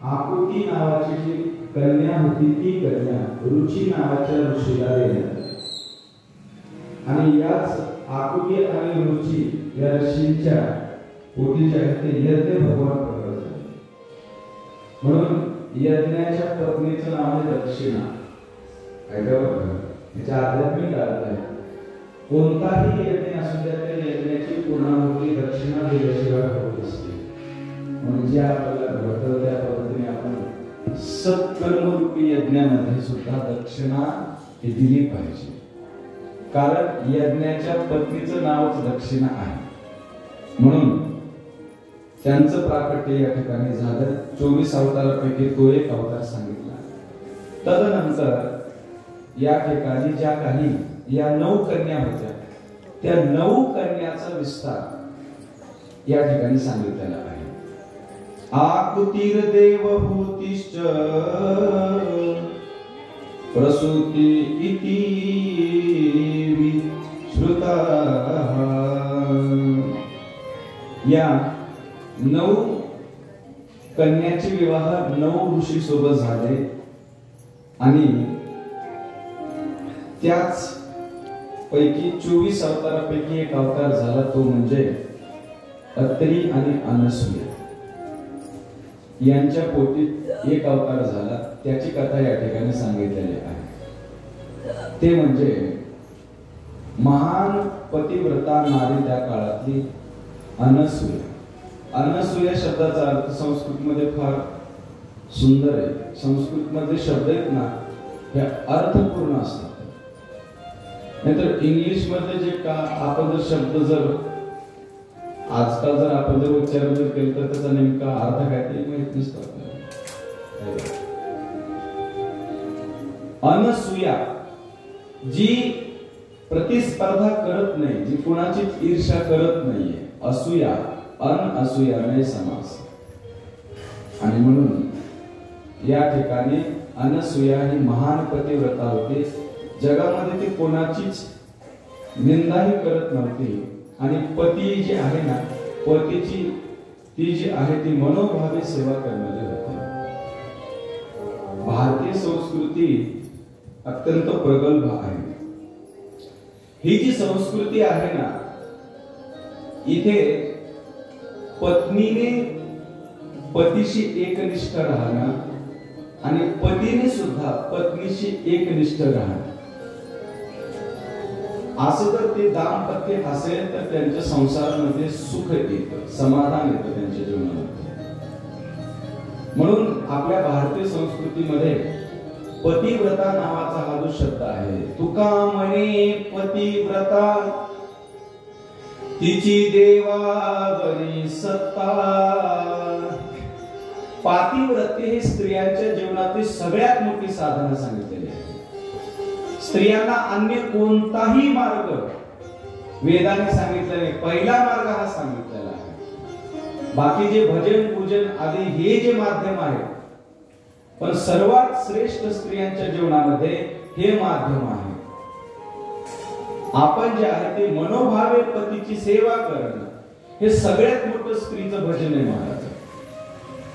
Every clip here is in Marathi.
आकुती नावाची जी कन्या होती ती कन्या रुची नावाच्या ऋषीला देण्यात आली. आणि याच आकुती आणि रुची या ऋषींच्या पोटी जे आहे ते यज्ञ भगवान प्रकट झाले. म्हणून यज्ञाच्या पत्नीचं नाव आहे दक्षिणा. त्याच्या आध्यात्मिक अर्थ आहे. कोणताही यज्ञ असू द्या त्या यज्ञाची पूर्णाहुती दक्षिणा दिल्याशिवाय होत असते. म्हणजे आपल्याला घडतं त्या पद्धतीने आपण सत्कर्मरूपी यज्ञामध्ये सुद्धा दक्षिणा ही दिली पाहिजे. कारण यज्ञाच्या पत्नीचं नावच दक्षिणा आहे. म्हणून त्यांचं प्राकट्य या ठिकाणी झालं. 24 अवतारापैकी तो एक अवतार सांगितला. तदनंतर या ठिकाणी ज्या काही या 9 कन्या होत्या त्या 9 कन्याचा विस्तार या ठिकाणी सांगितलेला आहे. आकुतीर देवभूतिश्च प्रसूती इति विश्रुता. या 9 कन्याचे विवाह 9 ऋषी सोबत झाले आणि त्याच पैकी 24 अवतारापैकी एक अवतार झाला तो म्हणजे अत्री आणि अनसूया यांच्या पोटी एक अवतार झाला. त्याची कथा या ठिकाणी सांगितलेली आहे. ते म्हणजे महान पतिव्रता नारी त्या काळातली अनसूया. अनसूया शब्दाचा अर्थ संस्कृत मध्ये फार सुंदर आहे. संस्कृत मध्ये शब्द आहेत ना हे अर्थपूर्ण असतात. नाहीतर इंग्लिश मध्ये जे का आपण जर शब्द जर आजकाल जर आपण जर उच्चारण जर केलं तर त्याचा नेमका अर्थ काय ते माहित नसतो. अनसूया जी प्रतिस्पर्धा करत नाही, जी कोणाची ईर्ष्या करत नाहीये. असूया अनअसूयाने समास. आणि म्हणून या ठिकाणी अनसूया ही महान पतिव्रता होती. जगामध्ये ती कोणाचीच निंदाही करत नव्हती. आणि पती जी आहे ना पतीची ती जी आहे ती मनोभावे सेवा करणारी होती. भारतीय संस्कृती अत्यंत प्रगल्भ आहे. ही जी संस्कृती आहे ना इथे पत्नीने पतीशी एकनिष्ठ राहणं आणि पतीने सुद्धा पत्नीशी एकनिष्ठ राहणं असं जर ते दाम्पत्य असेल तर त्यांच्या संसारामध्ये सुख येतं, समाधान येतं त्यांच्या जीवनामध्ये. म्हणून आपल्या भारतीय संस्कृतीमध्ये पतिव्रता नावाचा हा जो शब्द आहे. तुका म्हणे पतिव्रता तिची देवावरी सत्ता. पातिव्रत्य हे स्त्रियांच्या जीवनातील सगळ्यात मोठी साधना सांगितलेली आहे. स्त्रियांना अन्य कोणताही मार्ग वेदाने सांगितला नाही. पहिला मार्ग हा सांगितलेला आहे. बाकी जे भजन पूजन आदी हे जे माध्यम आहे पण सर्वात श्रेष्ठ स्त्रियांच्या जीवनामध्ये हे माध्यम आहे. आपण जे आहे ते मनोभावे पतीची सेवा करणं हे सगळ्यात मोठं स्त्रीचं भजन आहे महाराज.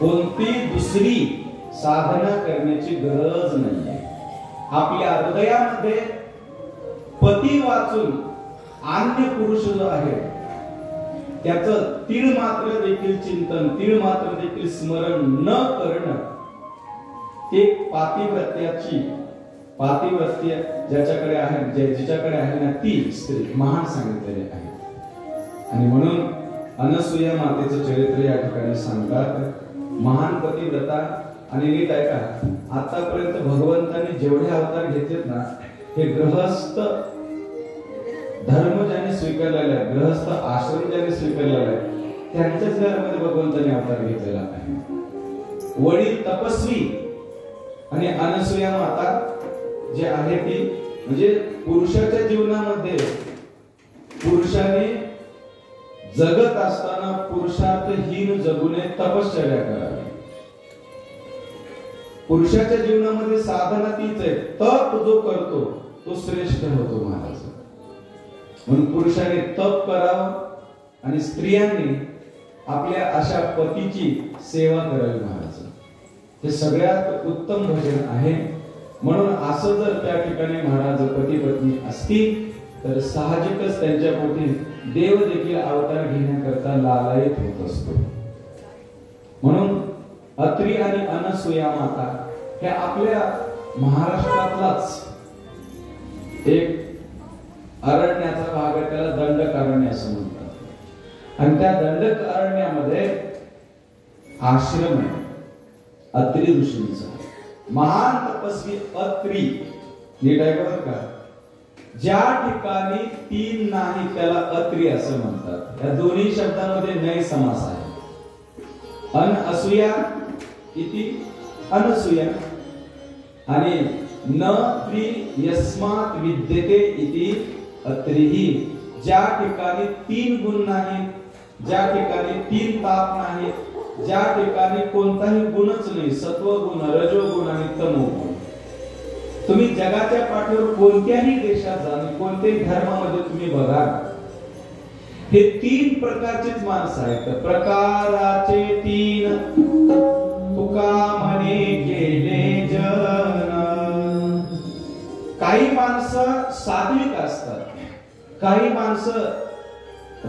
कोणती दुसरी साधना करण्याची गरज नाहीये. आपल्या हृदयामध्ये पती वाचून अन्य पुरुष जो आहे त्याचं तीळ मात्र देखील चिंतन, तीळ मात्र देखील स्मरण न करणं ते पातिव्रत्य ज्याच्याकडे आहे जिच्याकडे आहे ना ती स्त्री महान सांगितलेली आहे. आणि म्हणून अनसूया मातेचं चरित्र या ठिकाणी सांगतात. महान पतिव्रता. आणि नीट ऐका, आतापर्यंत भगवंताने जेवढे अवतार घेतलेत ना हे गृहस्थ धर्म ज्याने स्वीकारलेला आहे, गृहस्थ आश्रम ज्याने स्वीकारलेला आहे त्यांच्याच घरामध्ये भगवंताने अवतार घेतलेला आहे. वडील तपस्वी आणि अनसूया माता जे आहे ती म्हणजे पुरुषाच्या जीवनामध्ये पुरुषाने जगत असताना पुरुषार्थहीन जगूने तपश्चर्या करावी. पुरुषाच्या जीवनामध्ये साधना तीच आहे. तप जो करतो तो श्रेष्ठ होतो महाराज. म्हणून पुरुषाने तप करावं आणि स्त्रियांनी आपल्या अशा पतीची सेवा करावी महाराज. हे सगळ्यात उत्तम भजन आहे. म्हणून असं जर त्या ठिकाणी महाराज पती पत्नी असतील तर साहजिकच त्यांच्या पोटी देव देखील अवतार घेण्याकरता लालायित होत असतो. म्हणून अत्री आणि अनसूया माता हे आपल्या महाराष्ट्रातलाच एक अरण्याचा भाग आहे, त्याला दंडकारण्य असं म्हणतात. आणि त्या दंडकारण्यामध्ये आश्रम आहे अत्री ऋषींचा. महान तपस्वी अत्री, नीट आहे बरं का, ज्या ठिकाणी तीन नाही त्याला अत्री असं म्हणतात. या दोन्ही शब्दांमध्ये नय समास आहे. अन असूया इति अनसूया आणि न त्रि यस्मात् विद्यते इति अत्रिही. ज्या ठिकाणी तीन गुण नाहीत, ज्या ठिकाणी तीन ताप नाहीत, ज्या ठिकाणी कोणताही गुणच नाही, सत्वगुण, रजोगुण आणि तमोगुण. तुम्ही जगाच्या पाठीवर कोणत्याही देशात जा, कोणत्याही धर्मामध्ये तुम्ही बघा, हे तीन प्रकारचेच माणसं आहेत. प्रकाराचे तीन तुका म्हणे गेले जन. काही माणसं सात्विक असतात, काही माणसं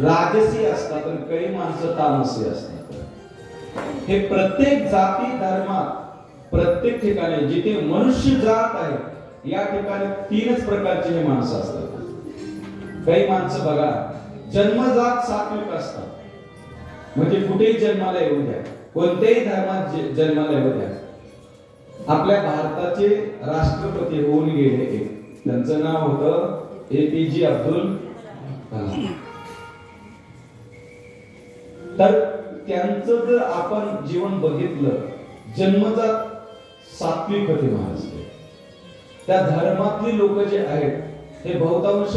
राजसी असतात आणि काही माणसं तामसी असतात. हे प्रत्येक जाती धर्मात प्रत्येक ठिकाणी जिथे मनुष्य जात आहे या ठिकाणी तीनच प्रकारचे हे माणसं असतात. काही माणसं बघा जन्मजात सात्विक असतात, म्हणजे कुठेही जन्माला येऊ द्या, कोणत्याही धर्मात जन्माला येऊ द्या. आपल्या भारताचे राष्ट्रपती होऊन गेले एक, त्यांचं नाव होतं APJ अब्दुल कलाम. तर त्यांचं जर आपण जीवन बघितलं, जन्मजात सात्विक होते महाराज. त्या धर्मातली लोक जे आहेत हे बहुतांश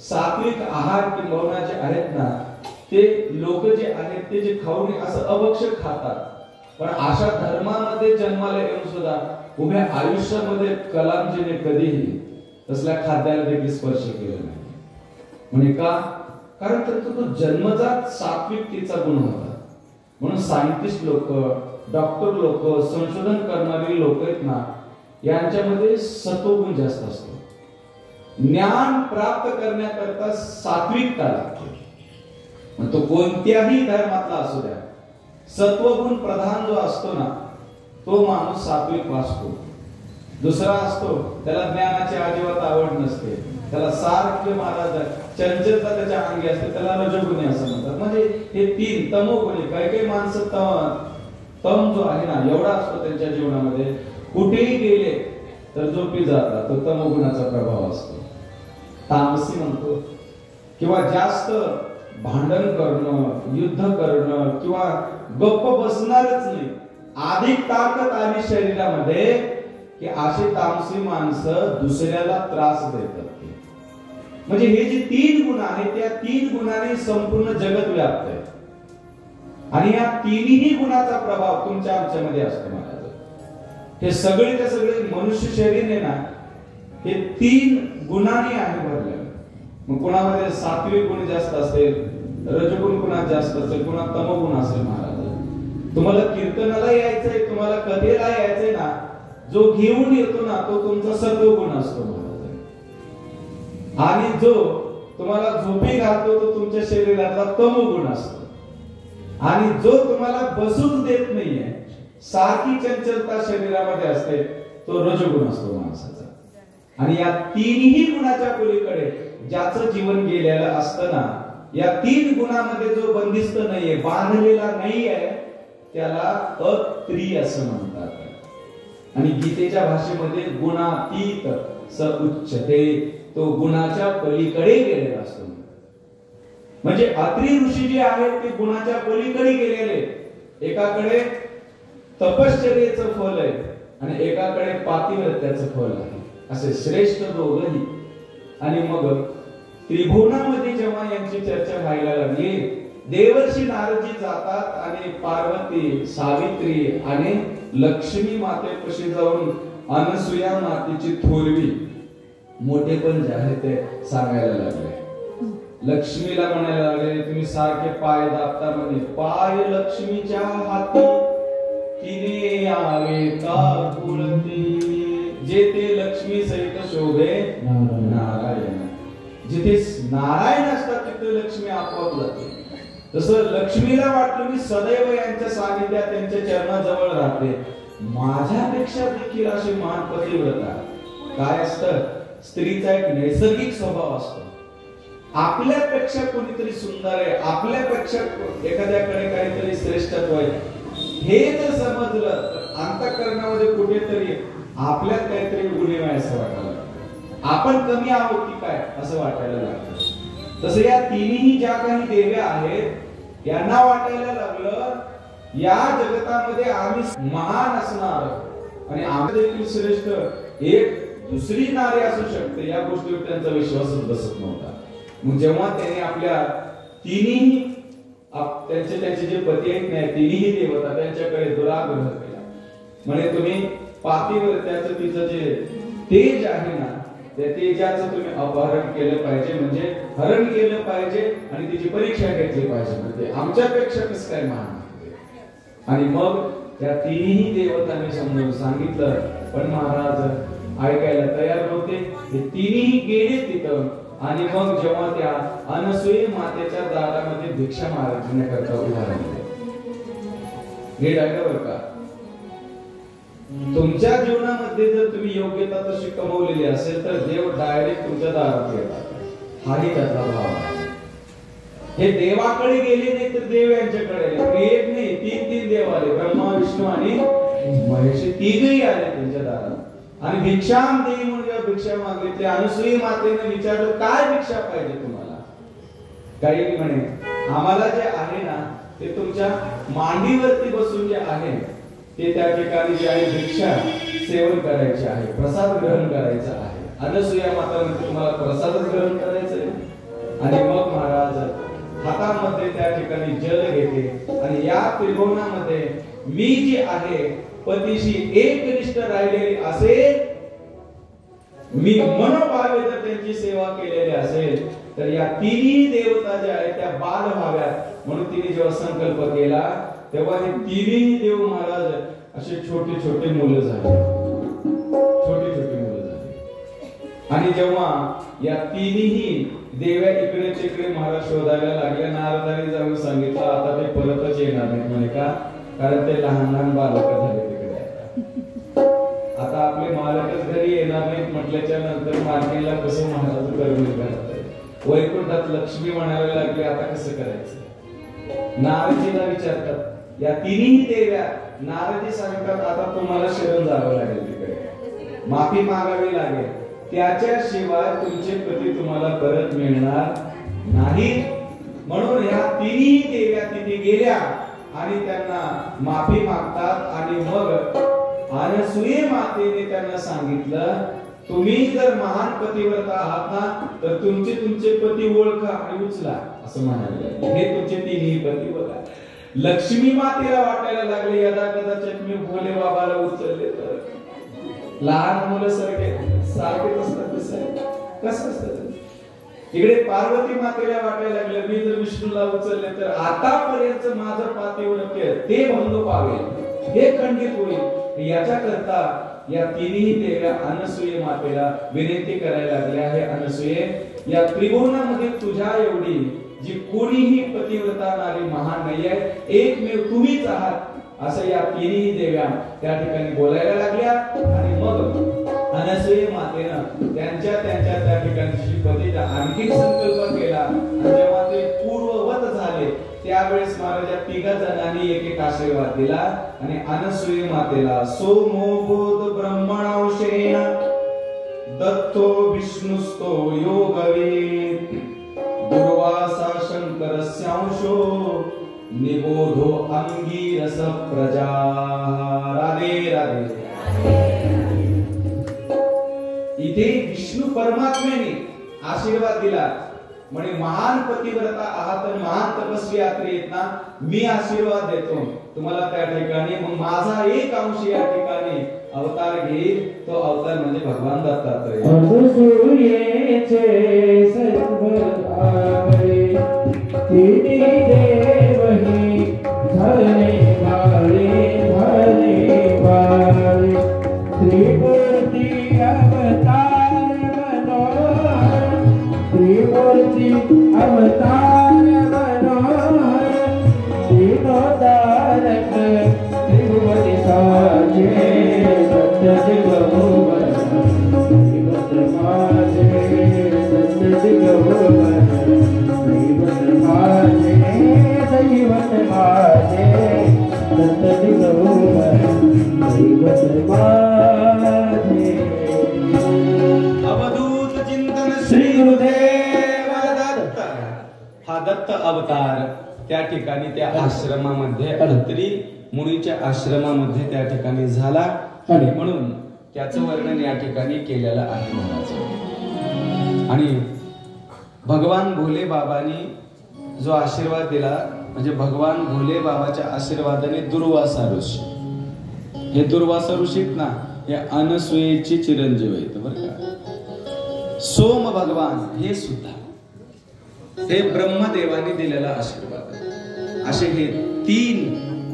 सात्विक आहार किंवा जे आहेत ना, ते लोक जे आहेत ते जे खाऊन असं अभक्षक खातात. पण अशा धर्मामध्ये जन्माला येऊन सुद्धा उभ्या आयुष्यामध्ये कलामजीने कधीही तसल्या खाद्याला देखील स्पर्श केला नाही. म्हणजे का? कारण त्यांचा तो जन्मजात सात्विकतेचा गुण होता. म्हणून सायंटिस्ट लोक, डॉक्टर लोक, संशोधन करणारी लोक आहेत ना, यांच्यामध्ये सत्वगुण जास्त असतो. ज्ञान प्राप्त करण्याकरता सात्विकता लागते. मग तो कोणत्याही धर्मातला असू द्या, सत्वगुण प्रधान जो असतो ना तो माणूस सात्विक वाचतो. दुसरा असतो त्याला ज्ञानाची अजिबात आवड नसते, त्याला सारखे महाराज चंचलता त्याच्या अंगी असते, त्याला रजोगुणी असं म्हणतात. म्हणजे हे तीन तमोगुणी. काही काही माणसं तम जो आहे ना एवढा असतो त्यांच्या जीवनामध्ये, कुठेही गेले तर झोपी जातात, तो तमोगुणाचा प्रभाव असतो. तामसी म्हणतो किंवा जास्त भांडण करणं, युद्ध करणं किंवा गप्प बसणारच नाही, अधिक ताकद आली शरीरामध्ये की अशी तामसी माणसं दुसऱ्याला त्रास देतात. म्हणजे हे जे तीन गुण आहेत त्या तीन गुणाने संपूर्ण जगत व्याप्त आहे. आणि या तिन्ही गुणाचा प्रभाव तुमच्या आमच्यामध्ये असतो महाराज. हे सगळेच्या सगळे मनुष्य शरीर आहे ना हे तीन गुणांनी आहे भरलेलं. मग कुणामध्ये सात्विक गुण जास्त असेल, रजगुण कुणात जास्त असेल, कुणात तमगुण असेल महाराज. तुम्हाला कीर्तनाला यायचंय, तुम्हाला कथेला यायचंय ना, जो घेऊन येतो ना तो तुमचा सत्वगुण असतो महाराज. आणि जो तुम्हाला झोपी घालतो तो तुमच्या शरीराचा तमोगुण असतो. आणि जो तुम्हाला बसूच देत नाहीये, सारखी चंचलता शरीरामध्ये असते, तो रजोगुण असतो माणसाचा. आणि या तीनही गुणाच्या पलीकडे ज्याचं जीवन गेलेलं असतं ना, या तीन गुणामध्ये जो बंदिस्त नाहीये, बांधलेला नाहीये, त्याला अत्री असं म्हणतात. आणि गीतेच्या भाषेमध्ये गुणातीत स उच्चते, तो गुणाच्या पलीकडे गेलेला असतो. म्हणजे अत्री ऋषी जे आहेत ते गुणाच्या पलीकडे गेलेले. एकाकडे तपश्चर्येचं फल आहे आणि एकाकडे पातिव्रत्याचं फल आहे, असे श्रेष्ठ दोघंही. आणि मग त्रिभुवनामध्ये जेव्हा यांची चर्चा व्हायला लागली, देवर्षी नारदजी जातात आणि पार्वती, सावित्री आणि लक्ष्मी मातेपाशी जाऊन अनसूया मातेची थोरवी मोठेपण जे आहे ते सांगायला लागले. लक्ष्मीला म्हणायला लागले, तुम्ही सारखे पाय दाबता म्हणे, पाय लक्ष्मीच्या हाती तिने आवे का कुलती, जेथे लक्ष्मी सहित शोभे नारायण. जिथे नारायण असतात तिथे लक्ष्मी आपोआप जाते. तसं लक्ष्मीला वाटलं मी सदैव यांच्या सानिध्यात त्यांच्या चरणाजवळ राहते. माझ्यापेक्षा देखील अशी महान पतिव्रता. काय असतं, स्त्रीचा एक नैसर्गिक स्वभाव असतो. आपल्यापेक्षा कोणीतरी सुंदर आहे, आपल्यापेक्षा एखाद्याकडे काहीतरी श्रेष्ठत्व आहे, हे जर समजलं तर अंतःकरणामध्ये कुठेतरी आपल्यात काहीतरी उणीव आहे असं वाटायला लागतं. आपण कमी आहोत की काय असं वाटायला लागतं. तसं या तिन्ही ज्या काही देव्या आहेत यांना वाटायला लागलं या जगतामध्ये आम्ही महान असणार आणि आम्ही देखील श्रेष्ठ एक दुसरी नारी असू शकते या गोष्टीवर त्यांचा विश्वासच बसत नव्हता. मग जेव्हा त्यांनी आपल्या तिन्ही त्यांचे जे पती आहेत ना तिन्ही देवता त्यांच्याकडे दुराग्रह केला. म्हणजे तुम्ही पातीवर त्याचं तिचं जे तेज आहे ना त्या तेजाचं तुम्ही अपहरण केलं पाहिजे, म्हणजे हरण केलं पाहिजे आणि तिची परीक्षा घेतली पाहिजे. म्हणजे आमच्यापेक्षा कसं काय महान. आणि मग त्या तिन्ही देवतांनी समजून सांगितलं, पण महाराज ऐकायला तयार नव्हते. हे तिन्ही गेले तिथं आणि मग जेव्हा त्या अनसूये मातेच्या दारामध्ये भिक्षा मागण्याकरता उभा राहिले. हे डायरेक्ट बरं का, तुमच्या जीवनामध्ये जर तुम्ही योग्यता तशी कमवलेली असेल तर देव डायरेक्ट तुमच्या दारात येतात. हाही त्याचा भाव आहे. हे देवाकडे गेले नाही तर देव यांच्याकडे आले. एक नाही, तीन देव आले, ब्रह्मा विष्णू आणि महेश. तिघही आले त्यांच्या दारात आणि भिक्षाम देई म्हणून भिक्षा मागितली. अनसूया मातेने विचारलं काय भिक्षा पाहिजे तुम्हाला. काही म्हणे आम्हाला जे आहे ना ते तुमच्या मांडीवरती बसून जे आहे ते त्या ठिकाणी जे आहे भिक्षा सेवन करायचे आहे, प्रसाद ग्रहण करायचा आहे. अनसूया माता म्हणते तुम्हाला प्रसादच ग्रहण करायचं आहे. आणि मग महाराज हातामध्ये त्या ठिकाणी जल घेते आणि या त्रिभुवनामध्ये मी जी आहे पतीशी एकनिष्ठ राहिलेली असेल, मी मनोभावे जर त्यांची सेवा केलेली असेल तर या तिन्ही देवता ज्या आहेत त्या बाल व्हाव्यात. म्हणून तिने जेव्हा संकल्प केला तेव्हा हे तिन्ही देव महाराज असे छोटे छोटे मुलं झाले, छोटे छोटे मुलं झाले. आणि जेव्हा या तिन्ही देव्या इकडे तिकडे महाराज शोधायला लागल्या, नारदाने जाऊन सांगितलं आता ते परतच येणार नाहीत म्हणे. का? कारण ते लहान लहान बालक झाले तिकडे. आता आपले मालकच घरी येणार नाहीत म्हटल्याच्या नंतर मार्केला कसं महाराज करवली करतात. वैकुंठात लक्ष्मी म्हणायला लागली आता कसं करायचं. नारदजीला विचारतात या तिन्ही देव्या. नारदजी सांगतात आता तुम्हाला शरण जावं लागेल, तिकडे माफी मागावी लागेल, त्याच्याशिवाय तुमचे पती तुम्हाला परत मिळणार नाही. म्हणून ह्या तिन्ही देव्या तिथे गेल्या आणि त्यांना माफी मागतात. आणि मग अनसूये मातेने त्यांना सांगितलं तुम्ही जर महान पतिव्रता आहात ना तर तुमचे पती ओळखा आणि उचला असं म्हणाले. हे तुमचे तिन्ही पती बघा. लक्ष्मी मातेला वाटायला लागले यदा कदाचित मी भोले बाबाला उचलले तर लहान मुलं सारखेच असतात कसं असतं. इकडे पार्वती मातेला वाटायला लागलं मी जर विष्णूला उचलले तर आतापर्यंत माझं पातिव्रत्य ते भंग पावेल, हे खंडित होईल. याच्या करता या तिन्ही देव्या अनसूये मातेला विनंती करायला लागल्या, हे अनसूये या त्रिभुवनामध्ये तुझ्या एवढी जी कोणीही पतिव्रता नारी महान नाही आहे, एकमेव तुम्हीच आहात असं या तिन्ही देव्या त्या ठिकाणी बोलायला लागल्या. आणि मग अनसूये मातेनं त्यांच्या त्या ठिकाणी श्रीपतीचा आणखी संकल्प केला. आणि जेव्हा ते पूर्ववत झाले त्यावेळेस महाराज तिघा जणांनी एक एक आशीर्वाद दिला. आणि अनसूये मातेला सोमो बोध ब्रह्मणौषेण दत्तो विष्णुस्तो योगवेद दुर्वासा शंकरस्यांशो निबोधो अंगीरस प्रजा. राधे राधे. इथे विष्णू परमात्म्याने आशीर्वाद दिला म्हणे महान पतिव्रता आहात, महान तपस्वी यात्री आहेत ना, मी आशीर्वाद देतो तुम्हाला त्या ठिकाणी. मग माझा एक अंश या ठिकाणी अवतार घेईल, तो अवतार म्हणजे भगवान दत्तात्रय. धरे बाळे धरे बाळे त्रिमूर्ती अवतार मनोहर त्रिमूर्ती अवतार मनोहर दीनोद्धारक त्रिभुवनी साजे सत्य जगभुवन श्रीमद माझे सत्य जगभुवन श्रीमद माझे दैवत माझे सत्य जगभुवन श्रीमद माझे अवधूत चिंतन श्री गुरुदेव दत्त। हा दत्त अवतार त्या ठिकाणी त्या आश्रमामध्ये अत्रि मुनीच्या आश्रमामध्ये त्या ठिकाणी झाला आणि म्हणून त्याचं वर्णन या ठिकाणी केलेलं आहे महाराज। आणि भगवान भोले बाबांनी जो आशीर्वाद दिला म्हणजे भगवान भोले बाबाच्या आशीर्वादाने दुर्वासा ऋषी, हे दुर्वासा ऋषीत ना हे अनसुयेचे चिरंजीव आहेत बरं का। सोम भगवान हे सुद्धा हे ब्रह्मदेवाने दिलेला आशीर्वाद। असे हे तीन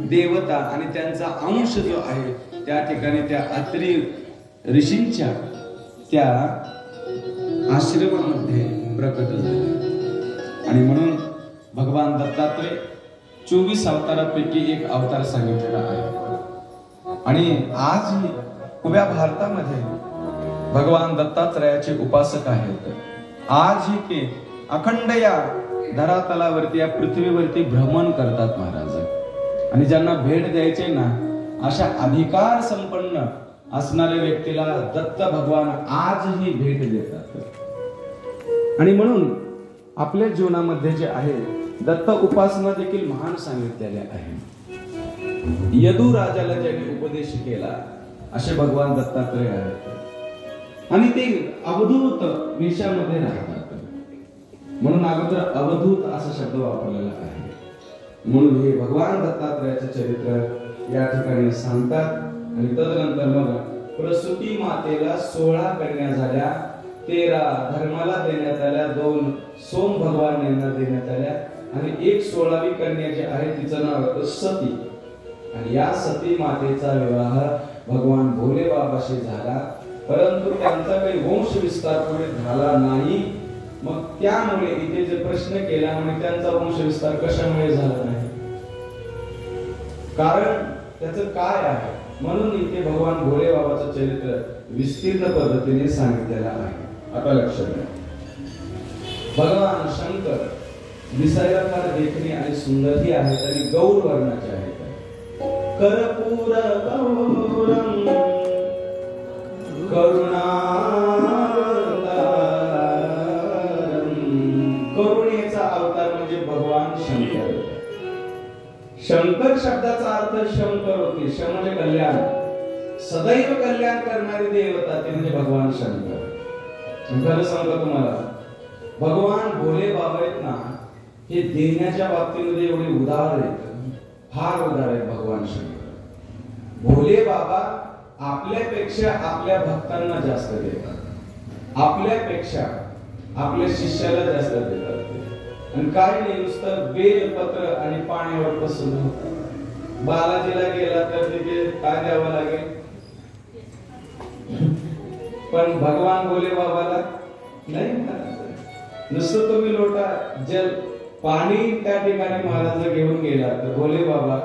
देवता आणि त्यांचा अंश जो आहे त्या ठिकाणी त्या अत्रि ऋषींच्या त्या आश्रमामध्ये प्रकट झाले। आणि म्हणून भगवान दत्तात्रय 24 अवतारापैकी एक अवतार सांगितलेला आहे। आणि आज उभ्या भारतामध्ये भगवान दत्तात्रयाचे उपासक आहेत। आजही ते अखंड या धरातलावरती या पृथ्वीवरती भ्रमण करतात महाराज। आणि ज्यांना भेट द्यायचे ना अशा अधिकार संपन्न असणाऱ्या व्यक्तीला दत्त भगवान आजही भेट देतात। आणि म्हणून आपल्या जीवनामध्ये जे आहे दत्त उपासना देखील महान सांगितलेले आहे। यदू राजाला ज्यांनी उपदेश केला असे भगवान दत्तात्रय आहेत आणि ते अवधूत वेशामध्ये राहतात। म्हणून अगोदर अवधूत असा शब्द वापरलेला आहे। म्हणून हे भगवान दत्तात्रयाचे चरित्र या ठिकाणी सांगतात। आणि तदनंतर मग प्रसूती मातेला 16 कन्या झाल्या, 13 धर्माला देण्यात आल्या, 2 सोम भगवान यांना देण्यात आल्या आणि एक 16वी कन्या जी आहे तिचं नाव होतं सती। आणि या सती मातेचा विवाह भगवान भोले बाबाशी झाला, परंतु त्यांचा काही वंश विस्तार पुढे झाला नाही। मग त्यामुळे इथे जे प्रश्न केला म्हणजे त्यांचा वंश विस्तार कशामुळे झाला नाही, कारण त्याचं काय आहे, म्हणून इथे भगवान भोले बाबाचं चरित्र विस्तीर्ण पद्धतीने सांगितलेलं आहे। आता लक्षात घ्या, भगवान शंकर दिसायला फार देखणे आणि सुंदरही आहेत आणि गौर वर्णाचे आहेत। कर्पूर गौरम करुणा करुणेचा अवतार म्हणजे भगवान शंकर। शंकर शब्दाचा अर्थ शंकर होते, शं म्हणजे कल्याण, सदैव कल्याण करणारी देवता ते म्हणजे भगवान शंकर। खरं सांगतो तुम्हाला भगवान भोले बाबा आहेत ना हे देण्याच्या बाबतीमध्ये एवढे उदार आहेत, फार उदार आहेत भगवान शंकर। भोले बाबा आपल्यापेक्षा आपल्या भक्तांना जास्त देतात, आपल्यापेक्षा आपल्या शिष्याला जास्त देतात। आणि काय नाही नुसतं बेलपत्र आणि पाण्यावर पसरून होतं। बालाजीला गेला तर तिथे काय द्यावं लागेल, पण भगवान भोले बाबाला नाही, नुसतं तुम्ही लोटा जल पाणी त्या ठिकाणी महाराज घेऊन गेला तर भोले बाबा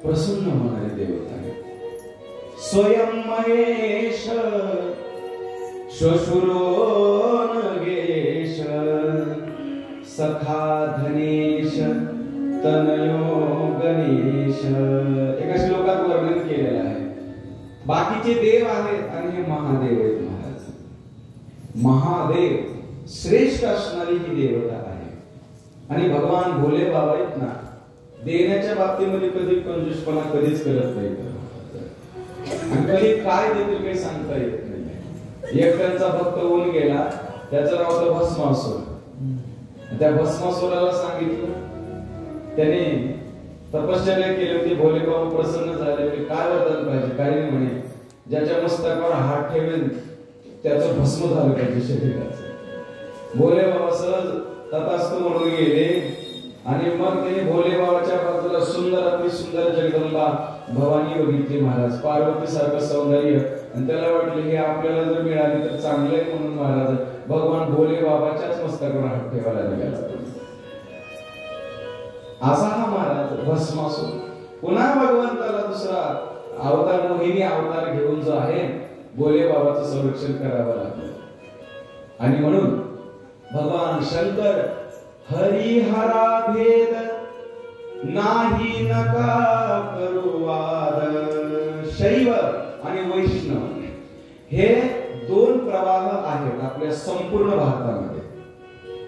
प्रसन्न होणारे देवता आहे। स्वयं महेश श्वशुरो नगेश सखा धनेश तनयो गणेश, एका श्लोकात वर्णन केलेलं आहे। बाकीचे देव आहेत आणि हे महादेव आहेत महाराज। महादेव श्रेष्ठ असणारी ही देवता आहे। आणि भगवान भोले बाबा आहेत ना देण्याच्या बाबतीमध्ये कधी कंजूसपणा कधीच करत नाही आणि कधी काय देतील काही सांगता येत नाही। एक त्यांचा भक्त होऊन गेला, त्याचं नाव होतं भस्मासुर। त्या भस्मासुराला सांगितलं, त्याने तपश्चर्या केली होती, भोले बाबा प्रसन्न झाले की काय वरदान पाहिजे, काही नाही म्हणे ज्याच्या मस्तकावर हात ठेवेल त्याचं भस्म झालं पाहिजे शरीराचं। भोले बाबा सहज तथास्तु म्हणून गेले आणि मग ते भोले बाबाच्या बाजूला सुंदर अति सुंदर जगदंबा भवानी बघितली महाराज, पार्वती सारखं सौंदर्य, आणि त्याला वाटलं हे आपल्याला जर मिळाली तर चांगलं आहे, म्हणून महाराज भगवान भोले बाबाच्याच मस्तकावर हात ठेवायला निघाला. असा हा महाराज भस्मासूर पुन्हा भगवंताला दुसरा अवतार, मोहिनी अवतार घेऊन जो आहे भोले बाबाचं संरक्षण करावं लागलं. आणि म्हणून भगवान शंकर हरिहरा भेद नाही नका करू वाद, शैव आणि वैष्णव हे दोन प्रवाह आहेत आपल्या संपूर्ण भारतामध्ये.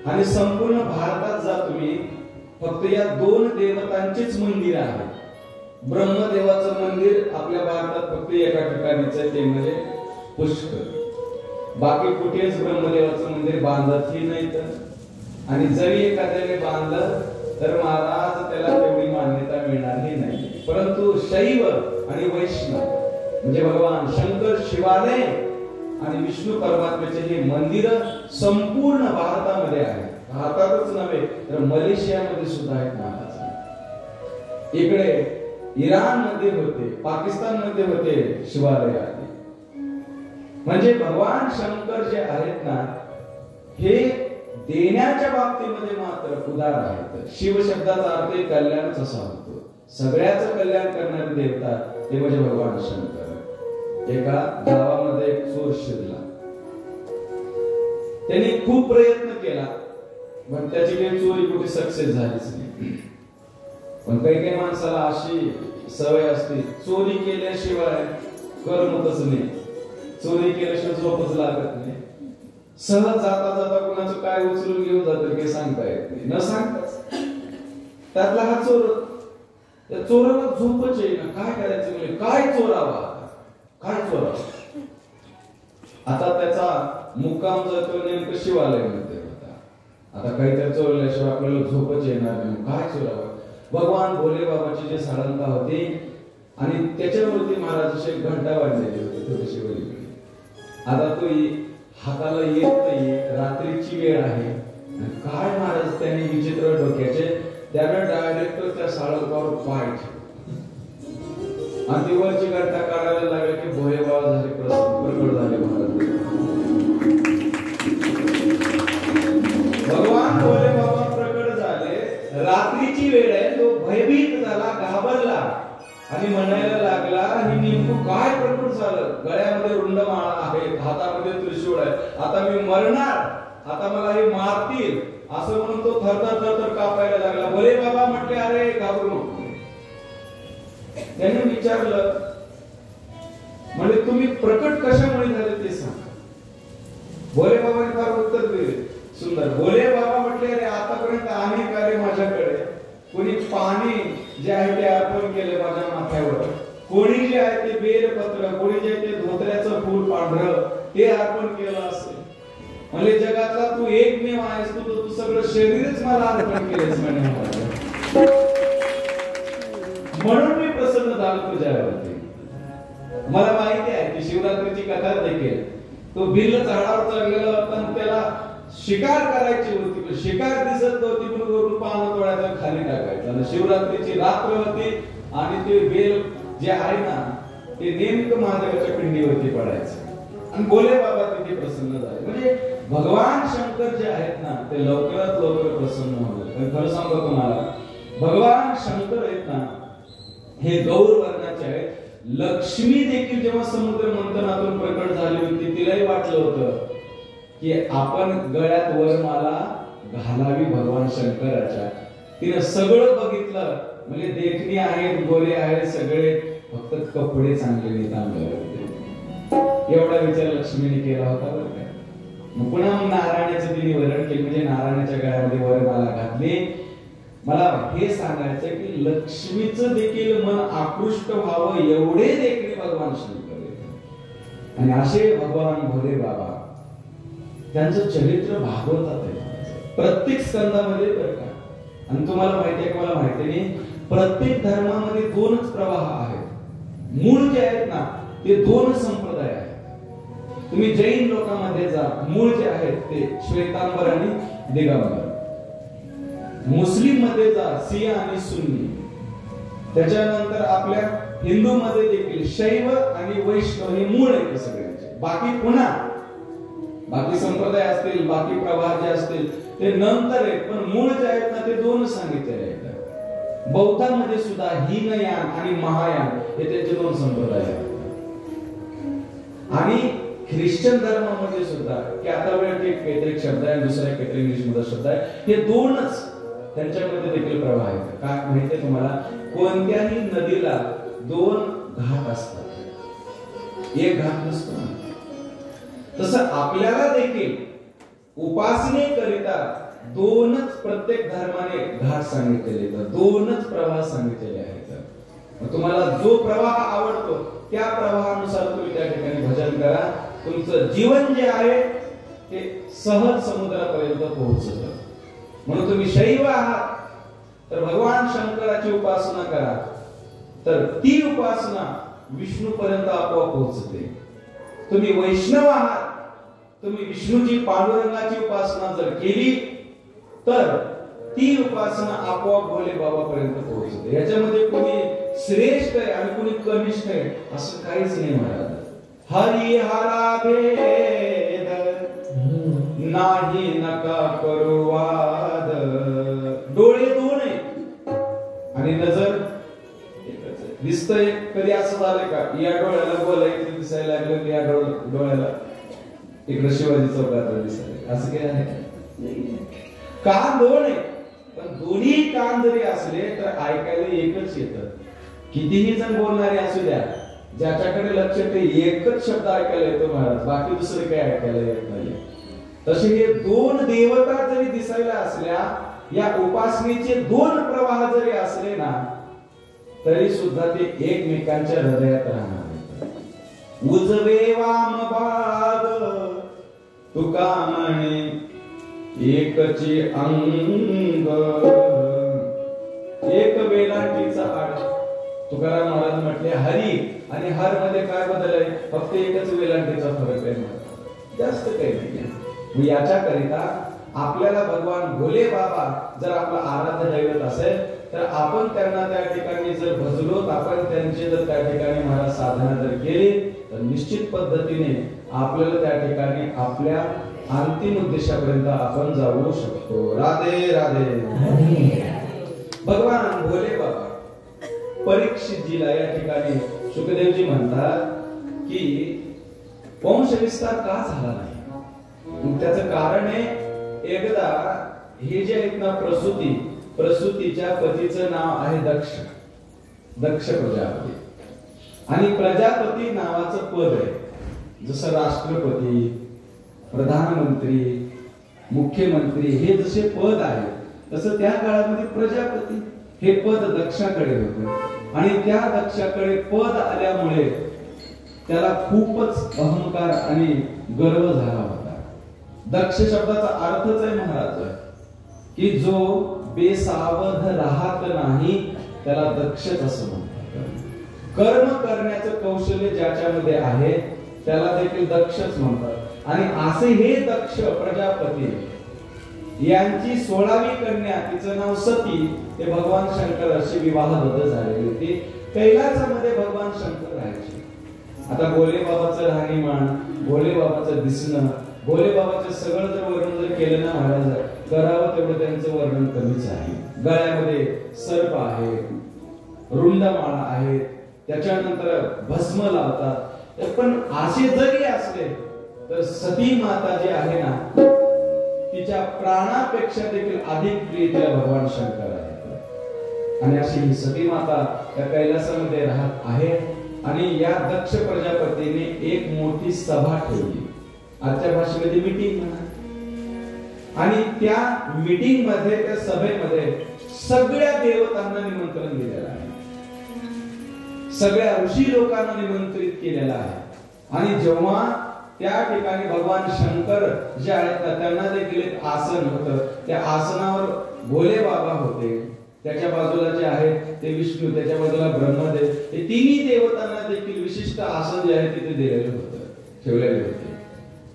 आणि संपूर्ण भारतात जा तुम्ही, फक्त या दोन देवतांचीच मंदिर आहेत. ब्रह्मदेवाचं मंदिर आपल्या भारतात फक्त एका ठिकाणीच आहे, ते म्हणजे पुष्कर. बाकी कुठेच ब्रह्मदेवाचं मंदिर बांधतही नाहीत, आणि जरी एखाद्याने बांधलं तर महाराज त्याला तेवढी मान्यता मिळणारही नाही. परंतु शैव आणि वैष्णव म्हणजे भगवान शंकर शिवालय आणि विष्णू परमात्म्याचे हे मंदिर संपूर्ण भारतामध्ये आहे. भारतातच नव्हे तर मलेशियामध्ये सुद्धा आहेत महाराज. इकडे इराण मध्ये होते, पाकिस्तान मध्ये होते शिवालय आधी. म्हणजे भगवान शंकर जे आहेत ना, हे देण्याच्या बाबतीमध्ये मात्र उदार आहेत. शिव शब्दाचा अर्थ कल्याणच असा होतो. सगळ्याच कल्याण करणारे देवता ते म्हणजे भगवान शंकर. एका गावामध्ये एक चोर शिरला, त्यांनी खूप प्रयत्न केला पण त्याची काही चोरी कुठे सक्सेस झालीच नाही. पण काही माणसाला अशी सवय असते, चोरी केल्याशिवाय करमतच नाही, चोरी केल्याशिवाय झोपच लागत नाही. सहज जाता जाता कुणाचं काय उचलून घेऊन जातं काही सांगता येत नाही, न सांगताच. त्यातला हा चोर, त्या चोराला झोपच येईना, काय करायचं म्हणजे काय चोरावा, काय चोरावा. आता त्याचा मुक्काम जातो नेमकं शिवालयामध्ये होता. आता काहीतरी चोरल्याशिवाय आपल्याला झोपच येणार नाही, काय चोरावं. भगवान भोले बाबाची जे साळंका होती आणि त्याच्यावरती महाराजाची एक घंटा वाजलेली होती थोडीशी वरीकडे. आता तो हाताला येत नाही, रात्रीची वेळ आहे. काय महाराज त्यांनी विचित्र डोक्याचे, त्यानं डायरेक्ट त्या साळंकावर पाय ठेवला आणि ती वरची घंटा काढायला लागले की भोले बाबा झाले प्रकट झाले महाराज. भगवान भोले बाबा प्रकट झाले, रात्रीची वेळ आहे. तो भयभीत झाला, घाबरला आणि म्हणायला लागला ही नेमकं काय प्रकट झालं. गळ्यामध्ये रुंडमाळा आहे, हातामध्ये त्रिशूळ आहे, आता मी मरणार, आता मला हे मारतील असं म्हणून तो थरथर थरथर कापायला लागला. भोले बाबा म्हटले अरे घाबरू नको. त्याने विचारलं म्हणजे तुम्ही प्रकट कशामुळे झाले ते सांगा. भोले बाबांनी फार उत्तर दिले सुंदर. भोले बाबा म्हटले अरे आतापर्यंत अनेक आले माझ्याकडे, कोणी पाणी जे आहे ते अर्पण केले माझ्या माथ्यावर, कोणी जे आहे ते बेलपत्र, कोणी जे ते धोत्र्याचं फूल पांढरं ते अर्पण केलं असेल. म्हणजे जगातला तू एकमेव आहेस, तू सगळं शरीरच मला अर्पण केलेस म्हणे. म्हणून मी प्रसन्न झालो तुझ्यावरती. मला माहिती आहे की शिवरात्रीची कथा देखील तो बिल्ल झाडावर चढलेला होता आणि त्याला शिकार करायची होती, पण शिकार दिसत नव्हती म्हणून वरून पानं तोडायचं खाली टाकायचं. आणि शिवरात्रीची रात्र होती आणि ते बेल जे आहे ना ते नेमकं महादेवाच्या पिंडीवरती पडायचं आणि भोले बाबा तिथे प्रसन्न झाले. म्हणजे भगवान शंकर जे आहेत ना ते लवकरात लवकर प्रसन्न होणार. खरं सांगतो तुम्हाला, भगवान शंकर आहेत ना हे गौर वर्णाचे आहेत. लक्ष्मी देखील जेव्हा समुद्र मंथनातून प्रकट झाली होती तिलाही वाटलं होतं की आपण गळ्यात वरमाला घालावी भगवान शंकराच्या. तिने सगळं बघितलं, म्हणजे देखणी आहेत, गोरे आहेत सगळे, फक्त कपडे चांगले नाही तांबडे. एवढा विचार लक्ष्मीने केला होता बरं का. मग पुन्हा नारायणाचे तिने वरण केले, म्हणजे नारायणाच्या गळ्यामध्ये वरमाला घातली. मला हे सांगायचं की लक्ष्मीचं देखील मन आकृष्ट व्हावं एवढे देखील भगवान शंकर. आणि असे भगवान भोले बाबा, त्यांचं चरित्र भागवतात आहे प्रत्येक स्कंदामध्ये बरं का. आणि तुम्हाला माहिती आहे का मला माहिती नाही, प्रत्येक धर्मामध्ये दोनच प्रवाह आहेत. मूळ जे आहेत ना ते दोन संप्रदाय आहेत. तुम्ही जैन लोकांमध्ये जा, मूळ जे आहेत ते श्वेतांबर आणि दिगंबर. मुस्लिम मध्ये जा शिया आणि सुन्नी, त्याच्यानंतर आपल्या हिंदू मध्ये देखील शैव आणि वैष्णव हे मूळ आहेत सगळ्यांचे. बाकी पुन्हा बाकी संप्रदाय असतील, बाकी प्रवाह जे असतील ते नंतर आहेत, पण मूळ जे आहेत ना ते दोन सांगितलेले आहेत. बौद्धांमध्ये सुद्धा हीनयान आणि महायान हे त्याचे दोन संप्रदाय आहेत. आणि ख्रिश्चन धर्मामध्ये सुद्धा की आता वेळ एक काहीतरी शब्द आहे, दुसरा काहीतरी इंग्लिश मध्ये शब्द आहे, हे दोनच त्यांच्यामध्ये देखील प्रवाह आहेत. काय माहितीये तुम्हाला, कोणत्याही नदीला दोन घाट असतात, एक घाट नसतो. तसं आपल्याला देखील उपासनेकरिता दोनच प्रत्येक धर्माने घाट सांगितलेले, दोनच प्रवाह सांगितलेले आहेत. तुम्हाला जो प्रवाह आवडतो त्या प्रवाहानुसार तुम्ही त्या ठिकाणी भजन करा. तुमचं जीवन जे आहे ते सहज समुद्रापर्यंत पोहोचतं. म्हणून तुम्ही शैव आहात तर भगवान शंकराची उपासना करा, तर ती उपासना विष्णू पर्यंत आपोआप पोहोचते. तुम्ही वैष्णव आहात, तुम्ही विष्णूची पांडुरंगाची उपासना जर केली तर ती उपासना आपोआप भोले बाबा पर्यंत पोहोचते. याच्यामध्ये कोणी श्रेष्ठ आहे आणि कोणी कनिष्ठ आहे असं काहीच नाही महाराज. हरी हरा भेद नाही नका करू वाद. डोळे दोन आहेत आणि नजर एकच आहे. दिसतंय कधी असं झालंय का या डोळ्याला बोलायचं दिसायला लागलं, या डोळ्याला इकडे शिवाजी चौकात दिसायला, असं काय आहे? कान दोन आहे, पण दोन्ही कान जरी असले तर ऐकायला एकच येतं. कितीही जण बोलणारे असू द्या, ज्याच्याकडे लक्ष ते एकच शब्द ऐकायला येतो महाराज, बाकी दुसरे काही ऐकायला येत नाही. तसे हे दोन देवता जरी दिसायला असल्या, या उपासनेचे दोन प्रवाह जरी असले ना तरी सुद्धा ते एकमेकांच्या हृदयात राहणार. उजवे वाम भाग तुका म्हणे एकची अंग, एक वेलांटीचा आड. तुकाराम महाराज म्हटले हरी आणि हर मध्ये काय बदल आहे, फक्त एकच वेलांटीचा फरक आहे, जास्त काही नाही. याच्याकरिता आपल्याला भगवान भोले बाबा जर आपला आराध्य दैवत असेल तर आपण त्यांना त्या ठिकाणी जर भजलो, आपण त्यांची जर त्या ठिकाणी महाराज साधना जर केली तर निश्चित पद्धतीने आपल्याला त्या ठिकाणी आपल्या अंतिम उद्देशापर्यंत आपण जाऊ शकतो. राधे राधे. भगवान भोले बाबा परीक्षितजीला या ठिकाणी सुखदेवजी म्हणतात की वंशविस्तार का झाला नाही. त्याचं कारण आहे, एकदा हे जे आहेत ना प्रसूतीच्या पतीचं नाव आहे दक्ष प्रजापती, आणि प्रजापती नावाचं पद आहे. जसं राष्ट्रपती, प्रधानमंत्री, मुख्यमंत्री हे जसे पद आहे तसं त्या काळामध्ये प्रजापती हे पद दक्षाकडे होते. आणि त्या दक्षाकडे पद आल्यामुळे त्याला खूपच अहंकार आणि गर्व झाला होता. दक्ष शब्दाचा अर्थच आहे महाराज की जो बेसावध राहत नाही त्याला दक्षच असं म्हणतात. कर्म करण्याचं कौशल्य ज्याच्यामध्ये आहे त्याला देखील दक्षच म्हणतात. आणि असे हे दक्ष प्रजापती यांची 16वी कन्या, तिचं नाव सती, ते भगवान शंकराशी विवाहबद्ध झालेली होती. कैलासामध्ये भगवान शंकर राहायचे. आता भोले बाबाचं राहणीमान, भोले बाबाचं दिसणं, भोले बाबाचं सगळं जर वर्णन जर केलं ना महाराज, करावं तेवढं त्यांचं वर्णन कमीच आहे. गळ्यामध्ये सर्प आहे, रुंडमाळा आहे, त्याच्यानंतर भस्म लावतात. पण असे जरी असले तर सती माता जी आहे ना तिच्या प्राणापेक्षा देखील अधिक प्रिय तिला भगवान शंकर आहेत. आणि अशी ही सती माता त्या कैलासामध्ये राहत आहे. आणि या दक्ष प्रजापतीने एक मोठी सभा ठेवली, आजच्या भाषेमध्ये मीटिंग म्हणा. आणि त्या मीटिंग मध्ये, त्या सभेमध्ये सगळ्या देवतांना निमंत्रण दिलेलं आहे, सगळ्या ऋषी लोकांना निमंत्रित केलेलं आहे. आणि जेव्हा त्या ठिकाणी भगवान शंकर जे आहेत ना त्यांना देखील एक आसन होतं, त्या आसनावर भोले बाबा होते, त्याच्या बाजूला जे आहेत ते विष्णू, त्याच्या बाजूला ब्रह्मदेव, हे तिन्ही देवतांना देखील विशिष्ट आसन जे आहे तिथे दिलेलं होतं, ठेवलेले होते.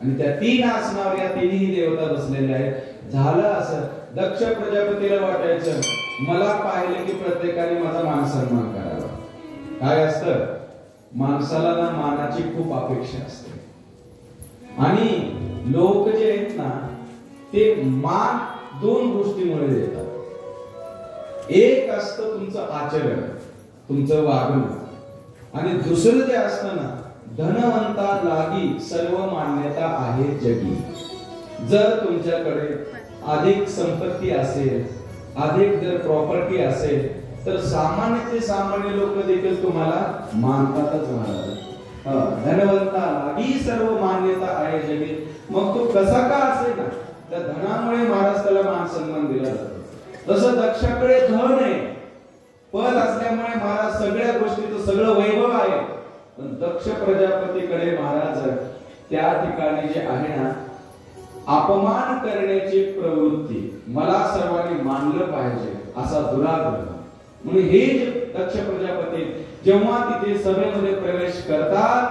आणि त्या 3 आसनावर या तिन्ही देवता बसलेल्या आहेत. झालं असं, दक्ष प्रजापतीला वाटायचं मला पाहिलं की प्रत्येकाने माझा मान सन्मान करावा. काय असतं, माणसाला ना मानाची खूप अपेक्षा असते आणि लोक जे आहेत ना ते मान दोन गोष्टीमुळे देतात. एक असतं तुमचं आचरण, तुमचं वागणूक, आणि दुसरं जे असतं ना धनवंता लागी सर्व मान्यता आहे जगी. जर तुमच्याकडे अधिक संपत्ती असेल, अधिक जर प्रॉपर्टी असेल तर सामान्य सामान्य लोक देखील तुम्हाला मानतातच महाराज. धनवंता लागी सर्व मान्यता आहे जगी. मग तो कसा का असेल ना, त्या धनामुळे महाराज त्याला मान सन्मान दिला जातो. तसं दक्षाकडे धन आहे, पद असल्यामुळे महाराज सगळ्या गोष्टीचं सगळं वैभव आहे. पण दक्ष प्रजापतीकडे महाराज त्या ठिकाणी जे आहे ना अपमान करण्याची प्रवृत्ती, मला सर्वांनी मानलं पाहिजे असा दुराग्रह. म्हणून हे दक्ष प्रजापती जेव्हा तिथे सभेमध्ये प्रवेश करतात,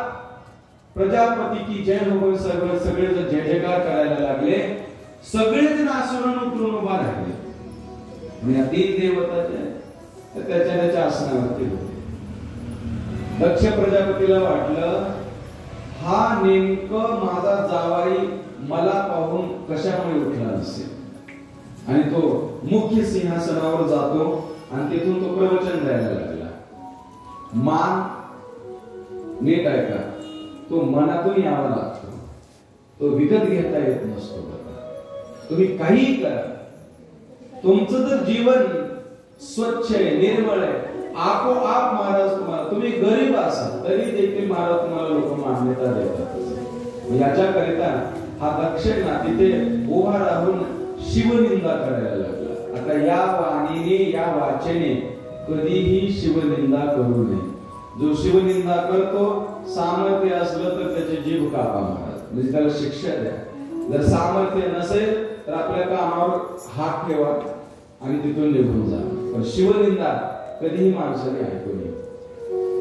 प्रजापती की जय हो सगळे जय जयकार करायला लागले. सगळेच नासून उतरून उभा राहिले. म्हणजे तीन देवता त्याच्या आसनावरती होते. दक्ष प्रजापतीला वाटलं हा नेमकं माझा जावाई मला पाहून कशामुळे उठला नसेल, आणि तो मुख्य सिंहासनावर जातो आणि तिथून तो प्रवचन द्यायला लागला. मान नीट ऐका, तो मनातून यावा लागतो, तो विकत घेता येत नसतो. तुम्ही काही करा, तुमचं जर जीवन स्वच्छ आहे, निर्मळ आहे, आपोआप महाराज तुम्हाला, तुम्ही गरीब असाल तरी देखील महाराज तुम्हाला लोक मान्यता देतात. याच्याकरिता हा दक्ष ना तिथे उभा राहून शिवनिंदा करायला लागला. आता या वाणीने या वाचेने कधीही शिवनिंदा करू नये. जो शिवनिंदा करतो सामर्थ्य असलं तर त्याची जीभ कापा महाराज, म्हणजे त्याला शिक्षा द्या. जर सामर्थ्य नसेल तर आपल्या कामावर हात ठेवा आणि तिथून निघून जा. पण शिवनिंदा कधीही माणसाने ऐकू नये.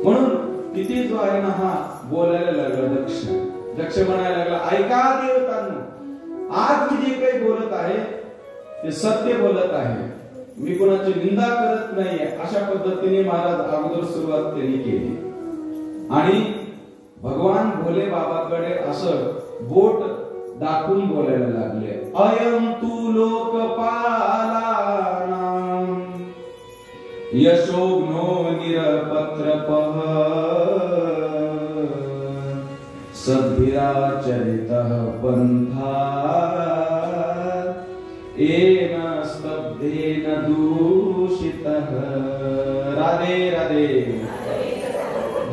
म्हणून तिथे जो आहे ना हा बोलायला लागला दक्ष. दक्ष म्हणायला लागला ऐका देवतांनो, आज मी जे काही बोलत आहे ते सत्य बोलत आहे, मी कोणाची निंदा करत नाहीये. अशा पद्धतीने महाराज अगोदर सुरुवात त्यांनी केली आणि भगवान भोले बाबाकडे असं बोट दाखवून बोलायला लागले. अयम तू लोकपालानां यशोघ्नो निरपत्रपः सद्भिराचरितः पंथा येन स्तब्धेन दूषितः. राधे राधे.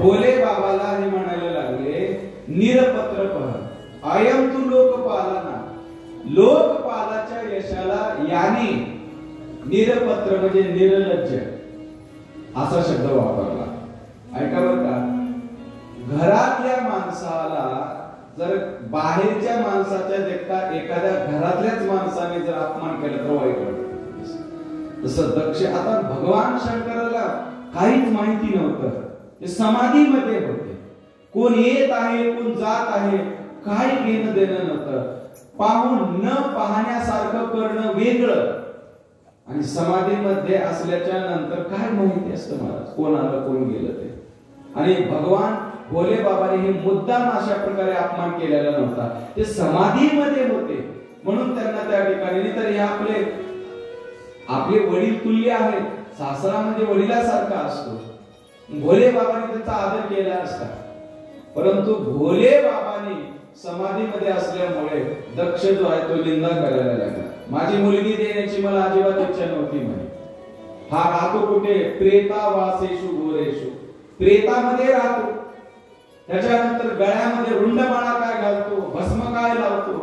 भोले बाबाला हे म्हणायला लागले निरपत्रपः, अयम तू लोकपालाना, लोकपालाच्या यशाला याने निरपत्र म्हणजे निर्लज्ज असा शब्द वापरला. ऐका बरं का, घरातल्या माणसाला जर बाहेरच्या माणसाच्या देखता एखाद्या घरातल्याच माणसाने जर अपमान केला तर वाईट वाटतं. तसं दक्ष, आता भगवान शंकराला काहीच माहिती नव्हतं, ते समाधीमध्ये होते. कोण येत आहे कोण जात आहे काय घेणं देणं नव्हतं. पाहून न पाहण्यासारखं करणं वेगळं आणि समाधीमध्ये असल्याच्या नंतर काय माहिती असतं मला कोण आलं कोण गेलं ते. आणि भगवान भोले बाबाने हे मुद्दाम अशा प्रकारे अपमान केलेला नव्हता, ते समाधीमध्ये होते म्हणून त्यांना त्या ठिकाणी. तर हे आपले वडील तुल्य आहेत, सासरा म्हणजे वडिलासारखा असतो. भोले बाबाने त्यांचा आदर केला असता, परंतु भोले बाबाने समाधीमध्ये असल्यामुळे दक्ष जो आहे तो निंदा करायला लागला. माझी मुलगी देण्याची मला अजिबात इच्छा नव्हती म्हणे. हा राहतो कुठे, प्रेतावासेषु घोरेषु, प्रेतामध्ये राहतो. त्याच्यानंतर गळ्यामध्ये रुंडमाळा काय घालतो, भस्म काय लावतो,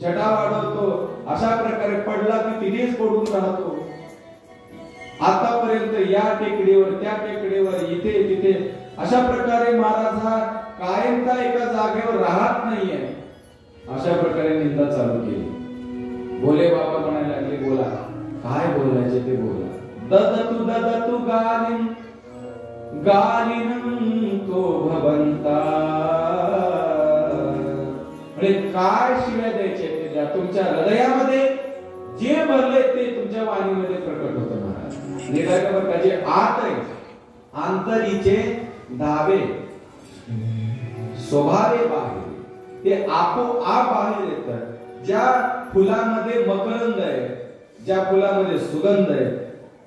जटा वाढवतो, अशा प्रकारे पडला की तिथेच पडून राहतो. आतापर्यंत या टेकडीवर त्या टेकडीवर इथे तिथे अशा प्रकारे महाराज हा कायमचा एका जागेवर राहत नाहीये. अशा प्रकारे निंदा चालू केली. भोले बाबा म्हणायला लागले बोला, काय बोलायचे ते बोला. ददतु गालिन गालिनं तो भवंता, म्हणजे काय शिव्या द्यायचे ते द्या. तुमच्या हृदयामध्ये जे भरलंय ते तुमच्या वाणीमध्ये प्रकट होतं महाराज. निरागम का जे आत आहे, आंतरीचे धावे स्वभावे बाहेर, ते आपोआप बाहेर येतात. ज्या फुलामध्ये मकरंद आहे, ज्या फुलामध्ये सुगंध आहे,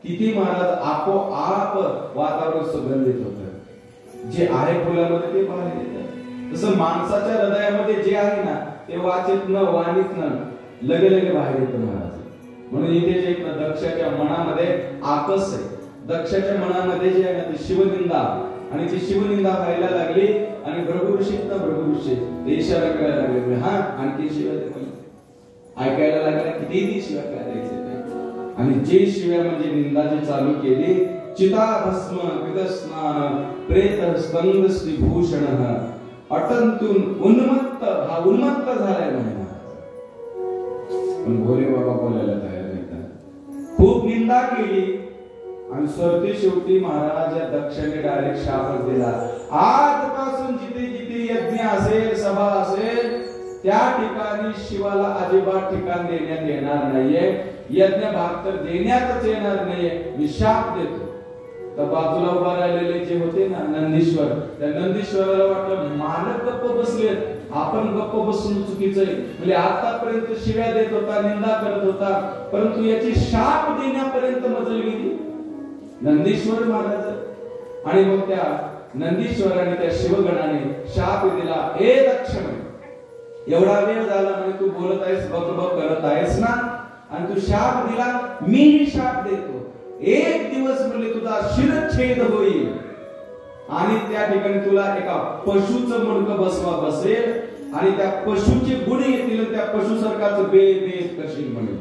तिथे महाराज आपोआप वातावरण सुगंधित होतं. जे आहे फुलामध्ये ते बाहेर येतं. तसं माणसाच्या हृदयामध्ये जे आहे ना ते वाचेतनं वाणीतनं लगे लगे बाहेर येतं महाराज. म्हणून इथे जे दक्षाच्या मनामध्ये आकस आहे, दक्षाच्या मनामध्ये जे आहे ना ते शिवनिंदा, आणि ती शिवनिंदा व्हायला लागली आणि भृगु ऋषी ते इशारा करायला लागले, हा आणखी शिव्या ऐकायला लागला, किती शिव्या करायचे. आणि जे शिव्या म्हणजे निंदा जे चालू केली, चिता भस्म विदस्नान प्रेत स्कंद श्रीभूषण अटंतून उन्मत्त, हा उन्मत्त झालाय म्हणा. पण भोले बाबा बोलायला तयार नाही. खूप निंदा केली आणि सरते शेवटी महाराज या दक्षाने डायरेक्ट शाप दिला. आजपासून जिथे जिथे यज्ञ असेल, सभा असेल, त्या ठिकाणी शिवाला अजिबात ठिकाण देण्यात येणार नाहीये. यज्ञ भाग तर देण्यातच येणार नाहीये. मी शाप देतो. तर बाजूला उभा राहिलेले जे होते ना नंदीश्वर, त्या नंदीश्वराला वाटलं मालक गप्प बसले, आपण गप्प बसून चुकीचं आहे. म्हणजे आतापर्यंत शिव्या देत होता, निंदा करत होता, परंतु याची शाप देण्यापर्यंत मजल गेली नंदीश्वर महाराज. आणि मग त्या नंदीश्वराने त्या शिवगणाने शाप दिला, ए दक्ष, एवढा वेळ झाला म्हणजे तू बोलत आहेस, बक करत आहेस ना, आणि तू शाप दिला, मी शाप देतो. एक दिवस म्हणजे तुझा शिरच्छेद होईल आणि त्या ठिकाणी तुला एका पशुचं मुंडक बसेल आणि त्या पशुचे गुण येतील, त्या पशुसारखाच बे करशील म्हणजे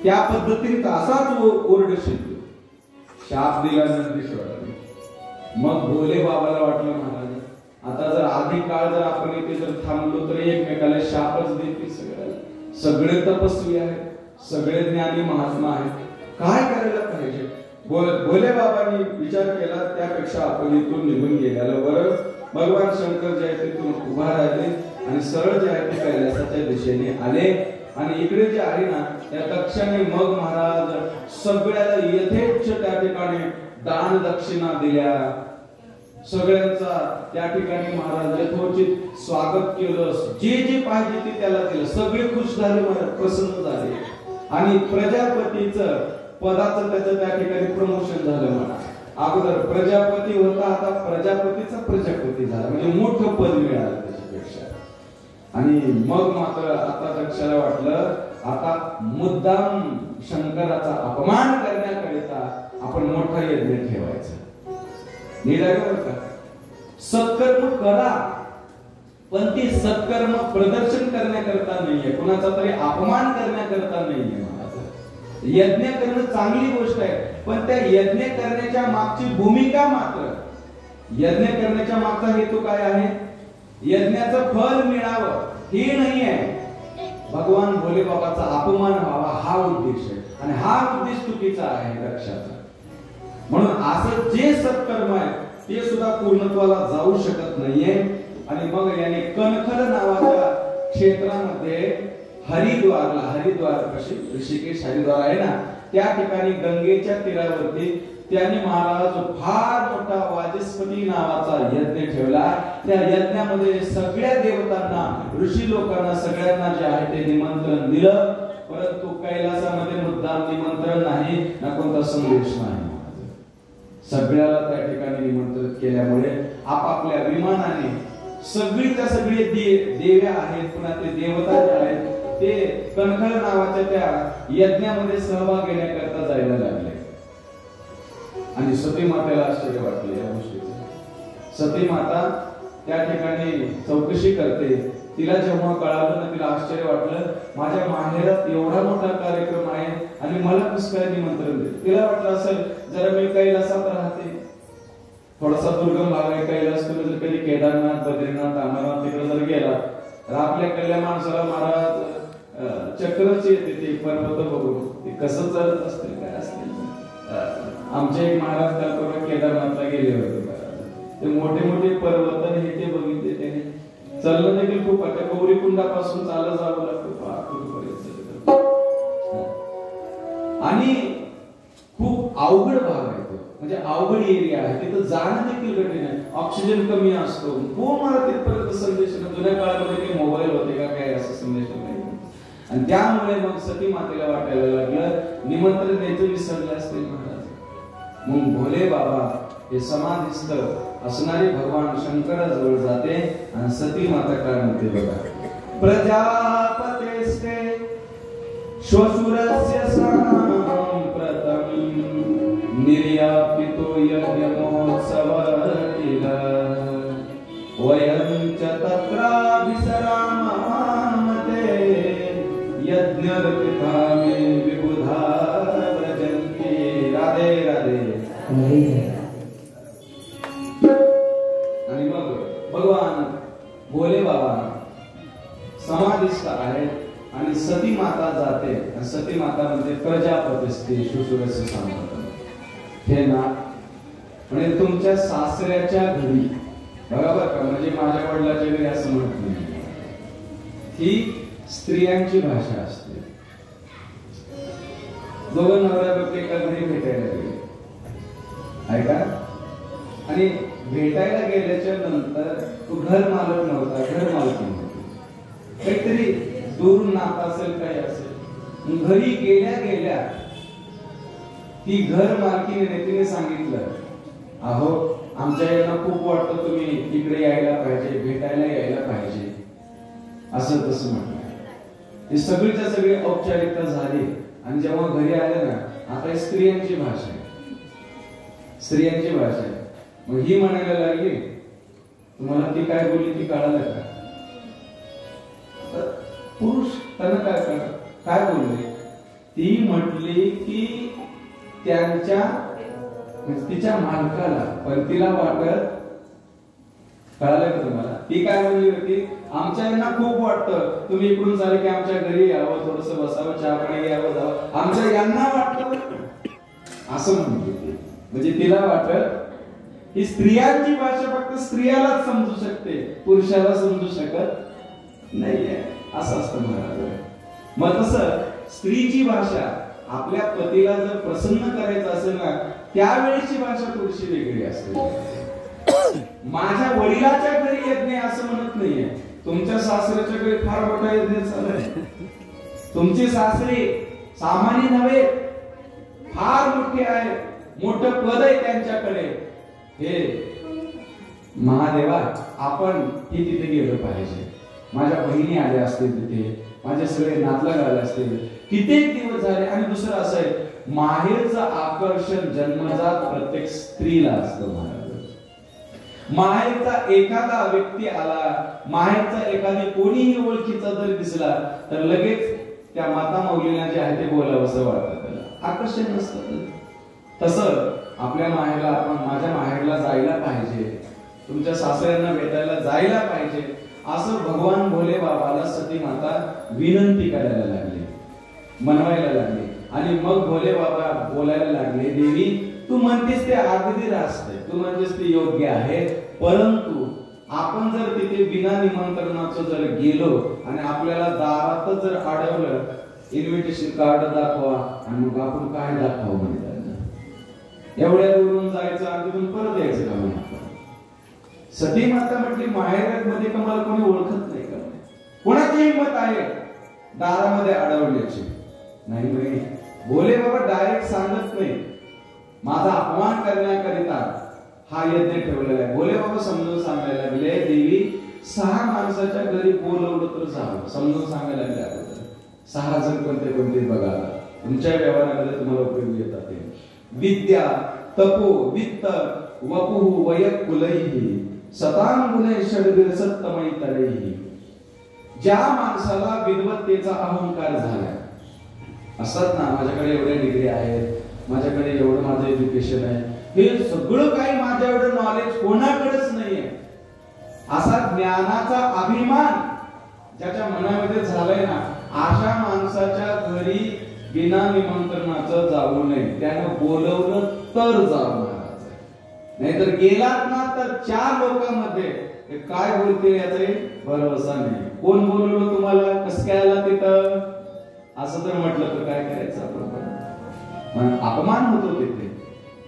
त्या पद्धतीने असाच ओरडशील. शाप दिला नंदीश्वराने. मग भोले बाबाला वाटलं महाराज आता जर अधिक काळ जर आपण इथे जर थांबलो तर एकमेकाला शापच देतील. सगळे तपस्वी आहेत, सगळे ज्ञानी महात्मा आहेत, काय करायला पाहिजे. भोले बाबांनी विचार केला, त्यापेक्षा आपण इथून निघून गेल्याला बरं. भगवान शंकर जे आहे तिथून उभा राहिले आणि सरळ जे आहे ते कैलासाच्या दिशेने आले. आणि इकडे जे आहे ना त्या दक्षाने मग महाराज सगळ्याला यथेच्छ त्या ठिकाणी दान दक्षिणा दिल्या. सगळ्यांचा त्या ठिकाणी महाराज यथोचित स्वागत केलं, जे जे पाहिजे ते त्याला दिलं. सगळे खुश झाले महाराज, प्रसन्न झाले. आणि प्रजापतीचं पदाचं त्याचं त्या ठिकाणी प्रमोशन झालं म्हणा. अगोदर प्रजापती होता, आता प्रजापतीचा प्रजापती झाला, म्हणजे मोठं पद मिळालं त्याच्यापेक्षा. आणि मग मात्र आता दक्षाला वाटलं आता मुद्दाम शंकराचा अपमान करण्याकरिता आपण मोठा यज्ञ ठेवायचा. निरागम का सत्कर्म करा, पण ते सत्कर्म प्रदर्शन करण्याकरता नाहीये, कुणाचा तरी अपमान करण्याकरता नाहीये. यज्ञ करणं चांगली गोष्ट आहे, पण त्या यज्ञ करण्याच्या मागची भूमिका मात्र, यज्ञ करण्याच्या मागचा हेतू काय आहे, यज्ञाचं फल मिळावं हे नाही आहे. भगवान भोले बाबाचा अपमान व्हावा हा उद्देश आहे, आणि हा उद्देश चुकीचा आहे दक्षाचा. म्हणून असं जे सत्कर्म आहे ते सुद्धा पूर्णत्वाला जाऊ शकत नाहीये. आणि मग याने कणखल नावाच्या क्षेत्रामध्ये हरिद्वारला, हरिद्वार कशी ऋषिकेश हरिद्वार आहे ना, त्या ठिकाणी गंगेच्या तीरावरती त्यांनी महाराज फार मोठा वाचस्पती नावाचा यज्ञ ठेवला. त्या यज्ञामध्ये सगळ्या देवतांना, ऋषी लोकांना, सगळ्यांना जे आहे ते निमंत्रण दिलं, परंतु कैलासामध्ये मुद्दाम निमंत्रण नाही ना कोणता संदेश नाही. सगळ्याला त्या ठिकाणी निमंत्रित केल्यामुळे आपापल्या विमानाने सगळीच्या सगळे देव्या आहेत, पुन्हा ते देवता जे आहेत ते कणखल नावाच्या त्या यज्ञामध्ये सहभाग घेण्याकरता जायला लागले. आणि सती मातेला आश्चर्य वाटले या गोष्टीचं. सती माता त्या ठिकाणी चौकशी करते. तिला जेव्हा कळालं ना तिला आश्चर्य वाटलं, माझ्या माहेरात एवढा मोठा कार्यक्रम आहे आणि मला कसं काय निमंत्रण दे. तिला वाटलं असेल जरा मी कैलासात राहते, थोडासा दुर्गम भाग आहे कैलास, तुम्ही जर कधी केदारनाथ, बद्रीनाथ, अमरनाथ तिकडे जर गेला तर आपल्याकडल्या माणसाला महाराज चक्रच येते ते पर्वत बघून, ते कसं चालत असतील काय असतील. आमचे एक महाराज त्याला केदारनाथला गेले होते, ते मोठे मोठे पर्वत हे ते बघितले त्याने. चाललं देखील खूप, त्या गौरी कुंडापासून चालत जावं लागतं अवघड एरिया आहे, तिथं जाणं देखील कठीण आहे, ऑक्सिजन कमी असतो, कोण मला तिथपर्यंत संदेश, जुन्या काळामध्ये काही मोबाईल होते का काय असं संदेश नाही. आणि त्यामुळे मग सती मातेला वाटायला लागलं निमंत्रण द्यायचं विसरले असते महाराज. मग भोले बाबा हे समाधिस्थ असणारे भगवान शंकराजवळ जाते आणि सती माता काय म्हणते बघा. प्रजापतेस्ते श्वशुरस्य सांप्रतम निर्यापितो यज्ञमोत्सवः किल वयं च तत्राभिसरामते यज्ञर्पितामे विबुधा व्रजन्ति. राधे राधे. आणि मग भगवान भोले बाबा समाधिस्थ आहेत आणि सती माता जाते. सती माता म्हणजे प्रजापती श्वशुरस्य सांप्रतम. हे ना म्हणजे तुमच्या सासऱ्याच्या घरी बरोबर का, म्हणजे माझ्या वडिलाच्या घरी असं म्हणत नाही. ही स्त्रियांची भाषा असते. दोघं नवरा बायको एका घरी भेटायला गेले ऐका, आणि भेटायला गेल्याच्या नंतर तो घर मालक नव्हता, घर मालकी नव्हती, काहीतरी दूरून नाता असेल काय असेल. घरी गेल्या गेल्या ती घर मालकीने तिने सांगितलं, अहो आमच्या यांना खूप वाटतं तुम्ही इकडे यायला पाहिजे, भेटायला यायला पाहिजे, असं तसं म्हटलं. ते सगळीच्या सगळी औपचारिकता झाली. आणि जेव्हा घरी आले ना, आता स्त्रियांची भाषा आहे, स्त्रियांची भाषा आहे. मग ही म्हणायला लागली, तुम्हाला ती काय बोलली ती कळालं का? पुरुष त्यांना काय बोलले? ती म्हटली की त्यांच्या तिच्या मालकाला, पण तिला वाटत, कळालं का तुम्हाला? ती काय म्हणली होती, आमच्या यांना खूप वाटतं तुम्ही इकडून चाले की आमच्या घरी यावं, थोडस बसावं, चहा पाणी घ्यावं, जावं, आमच्या यांना वाटतं असं म्हणली होती. म्हणजे तिला वाटत ही स्त्रियांची भाषा फक्त स्त्रियालाच समजू शकते, पुरुषाला समजू शकत नाहीये, असं असतं महाराज. मग तसं स्त्रीची भाषा आपल्या पतीला जर प्रसन्न करायचं असेल ना, त्यावेळीची भाषा थोडीशी वेगळी असते. माझ्या वडिलाच्या घरी यज्ञ असं म्हणत नाहीये, तुमच्या सासऱ्याच्या घरी फार मोठा यज्ञ चाललाय. तुमची सासरी सामान्य नव्हे, फार मोठी आहे, मोठं पद आहे त्यांच्याकडे. हे महादेवा, आपण ही तिथे गेलो पाहिजे. माझ्या बहिणी आल्या असतील तिथे, माझे सगळे नातलग आले असतील, कित्येक दिवस झाले. आणि दुसरं असं आहे, माहेरचं आकर्षण जन्मजात प्रत्येक स्त्रीला असतं महाराज. माहेरचा एखादा व्यक्ती आला, माहेरचा एखादी कोणीही ओळखीचा जर दिसला तर लगेच त्या माता माऊलीला जे आहे ते बोलावं असं वाटतं, त्याला आकर्षण नसतं. तसं आपल्या माहेरला, आपण माझ्या माहेरला जायला पाहिजे, तुमच्या सासऱ्यांना भेटायला जायला पाहिजे, असं भगवान भोले बाबाला सती माता विनंती करायला लागली, मनवायला लागली. आणि मग भोले बाबा बोलायला लागले, देवी तू म्हणतेस ते अगदी रास्त, तू म्हणतेस ते योग्य आहे, परंतु आपण जर तिथे बिना निमंत्रणाचं जर गेलो आणि आपल्याला दारात जर अडवलं, इन्व्हिटेशन कार्ड दाखवा, आणि मग आपण काय दाखवा म्हणजे एवढ्या दूरून जायचं आणि तिथून परत यायचं का म्हणून. सती माता म्हटली, माहेरमध्ये का मला कोणी ओळखत नाही का, कोणाची हिंमत आहे दारामध्ये अडवण्याची? नाही म्हणे. भोले बाबा डायरेक्ट सांगत नाही, माझा अपमान करण्याकरिता हा यज्ञ ठेवलेला आहे. भोले बाबा समजून सांगायला लागले, देवी 6 माणसाच्या घरी बोलवलं तर जावं, समजून सांगायला लागले. 6 जण कोणते कोणते बघा, तुमच्या व्यवहारामध्ये तुम्हाला उपयोगी येतात. विद्या तपो वित्त वपुः वयकुलैहि सतांगुणे षड्वीर सत्तमयी तळैहि. ज्या माणसाला विद्वत्तेचा अहंकार झाला, असतात ना, माझ्याकडे एवढे डिग्री आहेत, माझ्याकडे एवढं माझं एज्युकेशन आहे, हे सगळं काही माझ्या एवढं नॉलेज कोणाकडेच नाहीये, असा ज्ञानाचा अभिमान ज्याच्या मनामध्ये झालाय ना, अशा माणसाच्या घरी बिना निमंत्रणाचं जाऊ नये. त्यानं बोलवलं तर जावं महाराज, नाहीतर गेलात ना तर 4 लोकांमध्ये काय बोलते याचा भरोसा नाही. कोण बोलवलं तुम्हाला, कसं काय आला तिथं, असं तर म्हटलं तर काय करायचं आपण. अपमान होतो तिथे.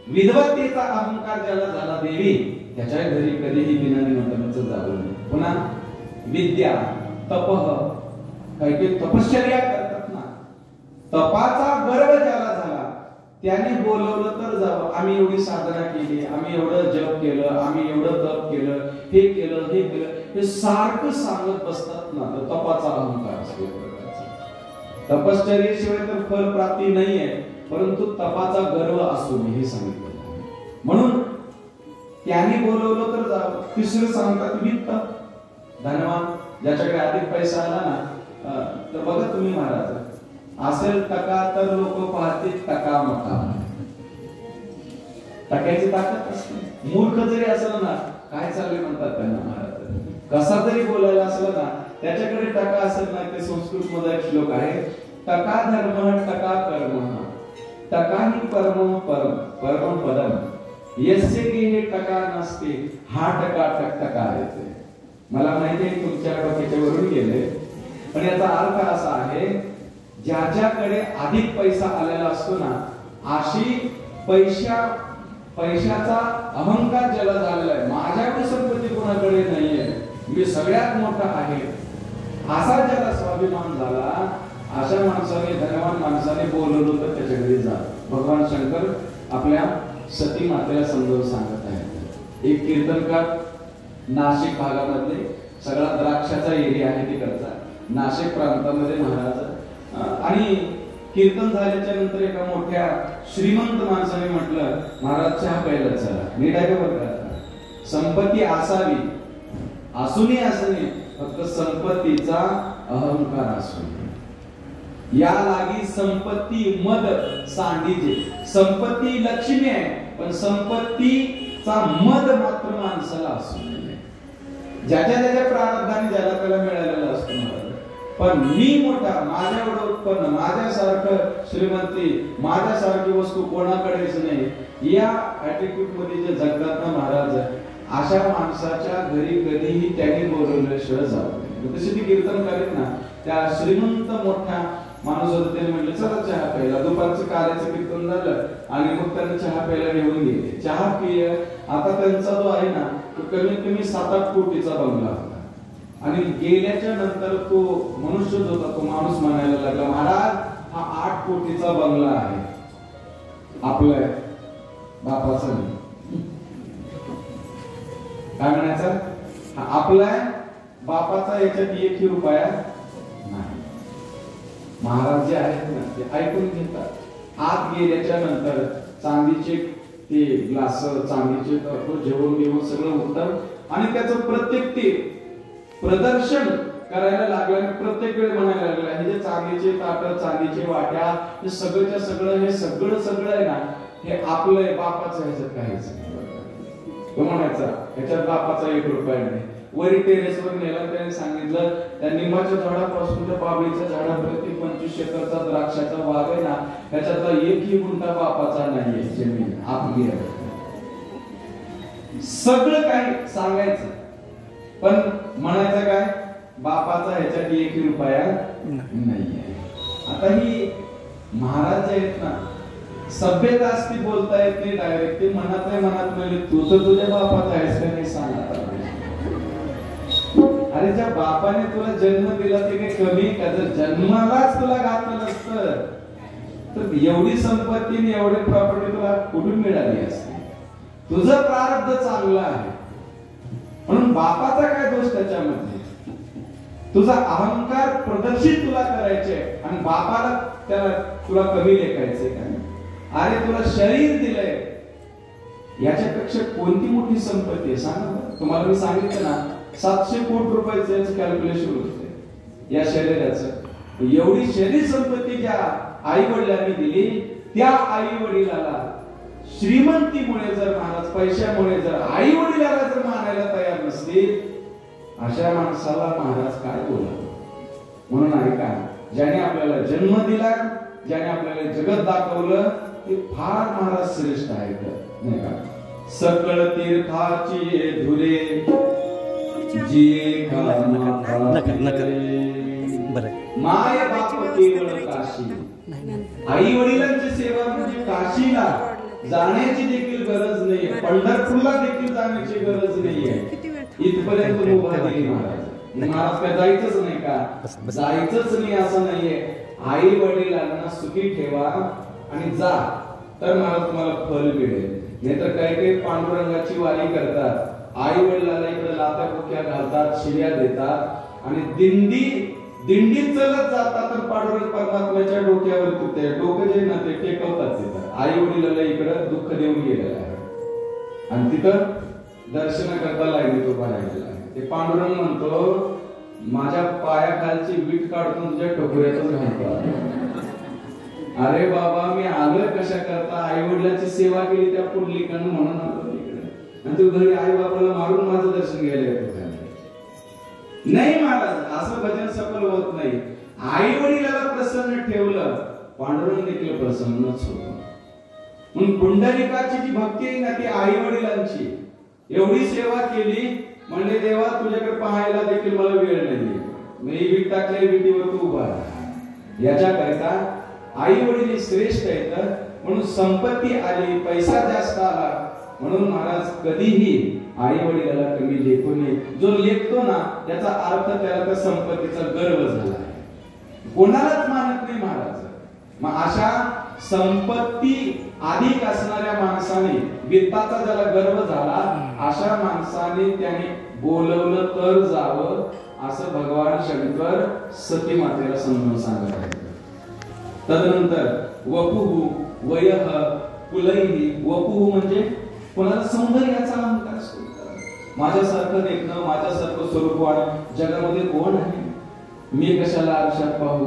विधवतेचा अहंकार ज्याला झाला देवी त्याच्या घरी कधीही बिना निमंत्रणाचं जावं नाही. पुन्हा विद्या तपह काही तपश्चर्या करतात ना, तपाचा गर्व ज्याला झाला त्याने बोलवलं तर जावं. आम्ही एवढी साधना केली, आम्ही एवढं जप केलं, आम्ही एवढं तप केलं, हे केलं हे केलं, हे सारखं सांगत बसतात ना, तर तपाचा अहंकार असतो. तपश्चर्येशिवाय तर फल प्राप्ती नाहीये, परंतु तपाचा गर्व असतो मी हे सांगितलं. म्हणून त्याने बोलवलं तर जावं. तिसरं सांगतात वित्त, धनवान ज्याच्याकडे अधिक पैसा आला ना, तर बघा तुम्ही महाराज, असेल टका तर लोक पाहतील टका मका. टक्याची ताकद असते. मूर्ख जरी असलं ना, काय चालले म्हणतात त्यांना महाराज, कसा जरी बोलायला असलं ना, त्याच्याकडे टका असेल ना, ते संस्कृत मध्ये एक श्लोक आहे, टका धर्म टका कर्म टका हि परम परम परम पदम यस्य गेहे टका नसते हा टका टक टका येते. मला माहिती आहे तुमच्या डोक्याच्या वरून गेले, पण याचा अर्थ असा आहे, ज्याच्याकडे अधिक पैसा आलेला असतो ना, अशी पैशाचा अहंकार ज्याला झालेला आहे, माझ्याकडे संपत्ती कोणाकडे नाहीये, मी सगळ्यात मोठा आहे, असा ज्याला स्वाभिमान झाला, अशा माणसाने, धनवान माणसाने बोलवलं तर त्याच्या घरी जा. भगवान शंकर आपल्या सती मातेला समजावून सांगत आहेत. एक कीर्तनकार नाशिक भागामध्ये, सगळा द्राक्षाचा एरिया आहे तिकडचा, नाशिक प्रांतामध्ये महाराज, आणि कीर्तन झाल्याच्या नंतर एका मोठ्या श्रीमंत माणसाने म्हटलं, महाराज चहा प्यायला चला. नीट आहे बघा, संपत्ती असावी, असूनही असणे, फक्त संपत्तीचा अहंकार असू. या लागी संपत्ती मद सांडीजे. संपत्ती लक्ष्मी आहे, पण संपत्तीचा मद मात्र माणसाला असू नये. ज्याच्या त्याच्या प्रारब्धाने ज्याला त्याला मिळालेला असतो. पण मी मोठा, माझ्या एवढं उत्पन्न, माझ्यासारखं श्रीमंती, माझ्यासारखी वस्तू कोणाकडेच नाही, या ऍटिट्यूड मध्ये जे जगतात ना महाराज, अशा माणसाच्या घरी कधीही त्यांनी बोलवल्याशिवाय जाऊ नये. तशी ती कीर्तन करीत ना, त्या श्रीमंत मोठ्या माणूस होता, त्याने म्हटलं चला चहा प्यायला. दुपारचं कार्याचं कीर्तन झालं आणि मग त्यांना चहा प्यायला घेऊन गेले. चहा पिय, आता त्यांचा जो आहे ना, तो कमीत कमी 7-8 कोटीचा बंगला होता. आणि गेल्याच्या नंतर तो मनुष्यच होता, तो माणूस म्हणायला लागला, महाराज हा 8 कोटीचा बंगला आहे, आपला बापाचा नाही. काय म्हणायचं, हा आपला बापाचा, याच्यात 1 रुपया नाही. महाराज जे आहेत ना, ते ऐकून घेतात. आत गेल्याच्या नंतर चांदीचे ते ग्लास, चांदीचे जेवण घेऊन सगळं होतं, आणि त्याचं प्रत्येक ते प्रदर्शन करायला लागलं. प्रत्येक वेळ म्हणायला लागला, हे जे चांदीचे ताट, चांदीचे वाट्या, हे सगळंच्या सगळं, हे सगळं आहे ना, हे आपलं बापाचं, ह्याच्यात काहीच नाही. तो म्हणायचा ह्याच्यात बापाचा 1 रुपया नाही. वरी टेरेसवर नेला, त्याने सांगितलं, त्या निंबाच्या झाडापासून त्या बाबळीच्या झाडापर्यंत 25 एकरचा द्राक्षाचा बाग आहे ना, त्याच्यातला 1ही गुंठा बापाचा नाहीये, जमीन आपली आहे. सगळं काही सांगायचं, पण म्हणायचं काय, बापाचा ह्याच्यात 1 रुपया नाहीये. आता ही महाराज जे आहेत ना, सभ्य जास्ती बोलता येत नाही डायरेक्ट, ते मनात म्हणजे तू तर तुझ्या बापाचा आहेस का नाही सांग. अरे ज्या बापाने तुला जन्म दिला ते काही कमी का? जर जन्मालाच तुला घातलं नसतं तर एवढी संपत्ती, एवढी प्रॉपर्टी तुला कुठून मिळाली असती? तुझं प्रारब्ध चांगलं आहे म्हणून बापाचा काय दोष त्याच्यामध्ये? तुझा अहंकार प्रदर्शित तुला करायचे आणि बापाला त्याला तुला कमी लेखायचे का? अरे तुला शरीर दिलंय, याच्यापेक्षा कोणती मोठी संपत्ती आहे सांगा? तुम्हाला मी सांगितलं ना, 700 कोटी रुपयाचं कॅल्क्युलेशन होते या शरीराचं. एवढी शरीर संपत्ती ज्या आई वडिलांनी दिली, त्या आई वडिलाला श्रीमंतीमुळे जर महाराज, पैशामुळे जर आई वडिलाला जर मानायला तयार नसतील, अशा माणसाला महाराज काय बोलावं? म्हणून ऐका, ज्याने आपल्याला जन्म दिला, ज्याने आपल्याला जगत दाखवलं, ते फार महाराज श्रेष्ठ आहेत नाही का? सकळ तीर्थाची धुरे जी माय बाप केवळ काशी. आई वडिलांची सेवा म्हणजे काशीला जाण्याची देखील गरज नाहीये, पंढरपूरला देखील जाण्याची गरज नाहीये, इथपर्यंत उभा केली महाराज. महाराज काय जायचंच नाही का? जायचंच नाही असं नाहीये. आई वडिलांना सुखी ठेवा आणि जा, तर महाराज तुम्हाला फल मिळेल. नाहीतर काही काही पांडुरंगाची वारी करतात, आई वडिलांना इकडे लाथा बुक्या घालतात, शिव्या देतात आणि दिंडीत चलत जातात, तर पांडुरंग परमात्म्याच्या डोक्यावर ते डोकं जे ना ते टेकवतात तिथं. आई वडिलांना इकडे दुःख देऊन गेलेलं आहे आणि तिथं दर्शन करता लाईनीत उभा राहिलेला आहे. ते पांडुरंग म्हणतो, माझ्या पायाखालची वीट काढून तुझ्या टोकऱ्यातच घालतो. अरे बाबा, मी आलोय कशा करता? आई वडिलांची सेवा केली त्या पुंडलिकानं म्हणून आलो इकडे, आणि तू घरी आई बाबाला मारून माझं दर्शन घ्यायला येतो. नाही महाराज, असं भजन सफल होत नाही. आई वडिलाला प्रसन्न ठेवलं, पांडुरंग देखील प्रसन्नच होतो. म्हणून पुंडलिकाची जी भक्ती आहे ना, ती आई वडिलांची. एवढी सेवा केली म्हणजे देवा तुझ्याकडे पाहायला देखील मला वेळ नाहीये, मी वीट टाकल्या विटीवर तू उभा राहा. याच्याकरिता आई वडील श्रेष्ठ आहेत. म्हणून संपत्ती आली, पैसा जास्त आला म्हणून महाराज कधीही आई वडिलाला कमी लेखू नये. जो लेखतो ना त्याचा अर्थ त्याला त्या संपत्तीचा गर्व झाला आहे, कोणालाच मानत नाही महाराज. मग अशा संपत्ती अधिक असणाऱ्या माणसाने, वित्ताचा ज्याला गर्व झाला, अशा माणसाने त्याने बोलवलं तर जावं, असं भगवान शंकर सती मातेला समजून सांगत आहेत. तदनंतर वपुहु वयः कुलैहि. वपुहु म्हणजे कोणाला सौंदर्याचा अहंकार असतो. माझ्यासारखं देखणं, माझ्यासारखं स्वरूपवान जगामध्ये कोण आहे? मी कशाला आरशात पाहू?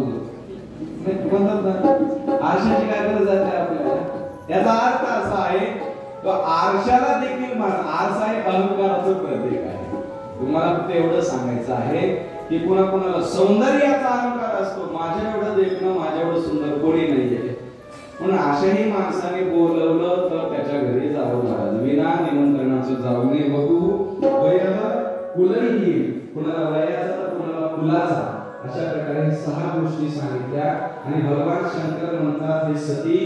आरशाची काय गरज आहे आपल्याला? याचा अर्थ असा आहे, तो आरशाला देखील आरसा हे अहंकाराचं प्रतीक आहे. तुम्हाला फक्त एवढं सांगायचं आहे की कुणाला सौंदर्याचा अहंकार असतो, माझ्या एवढं देखणं, माझ्या एवढं सुंदर कोणी नाहीये. म्हणून अशाही माणसाने बोलवलं तर त्याच्या घरी जावं महाराज, विना निमंत्रणाचं जाऊ नये. बघू वयः कुलैहि, कुणाला वयाचा तर कुणाला कुलाचा, अशा प्रकारे 6 गोष्टी सांगितल्या. आणि भगवान शंकर म्हणतात, हे सती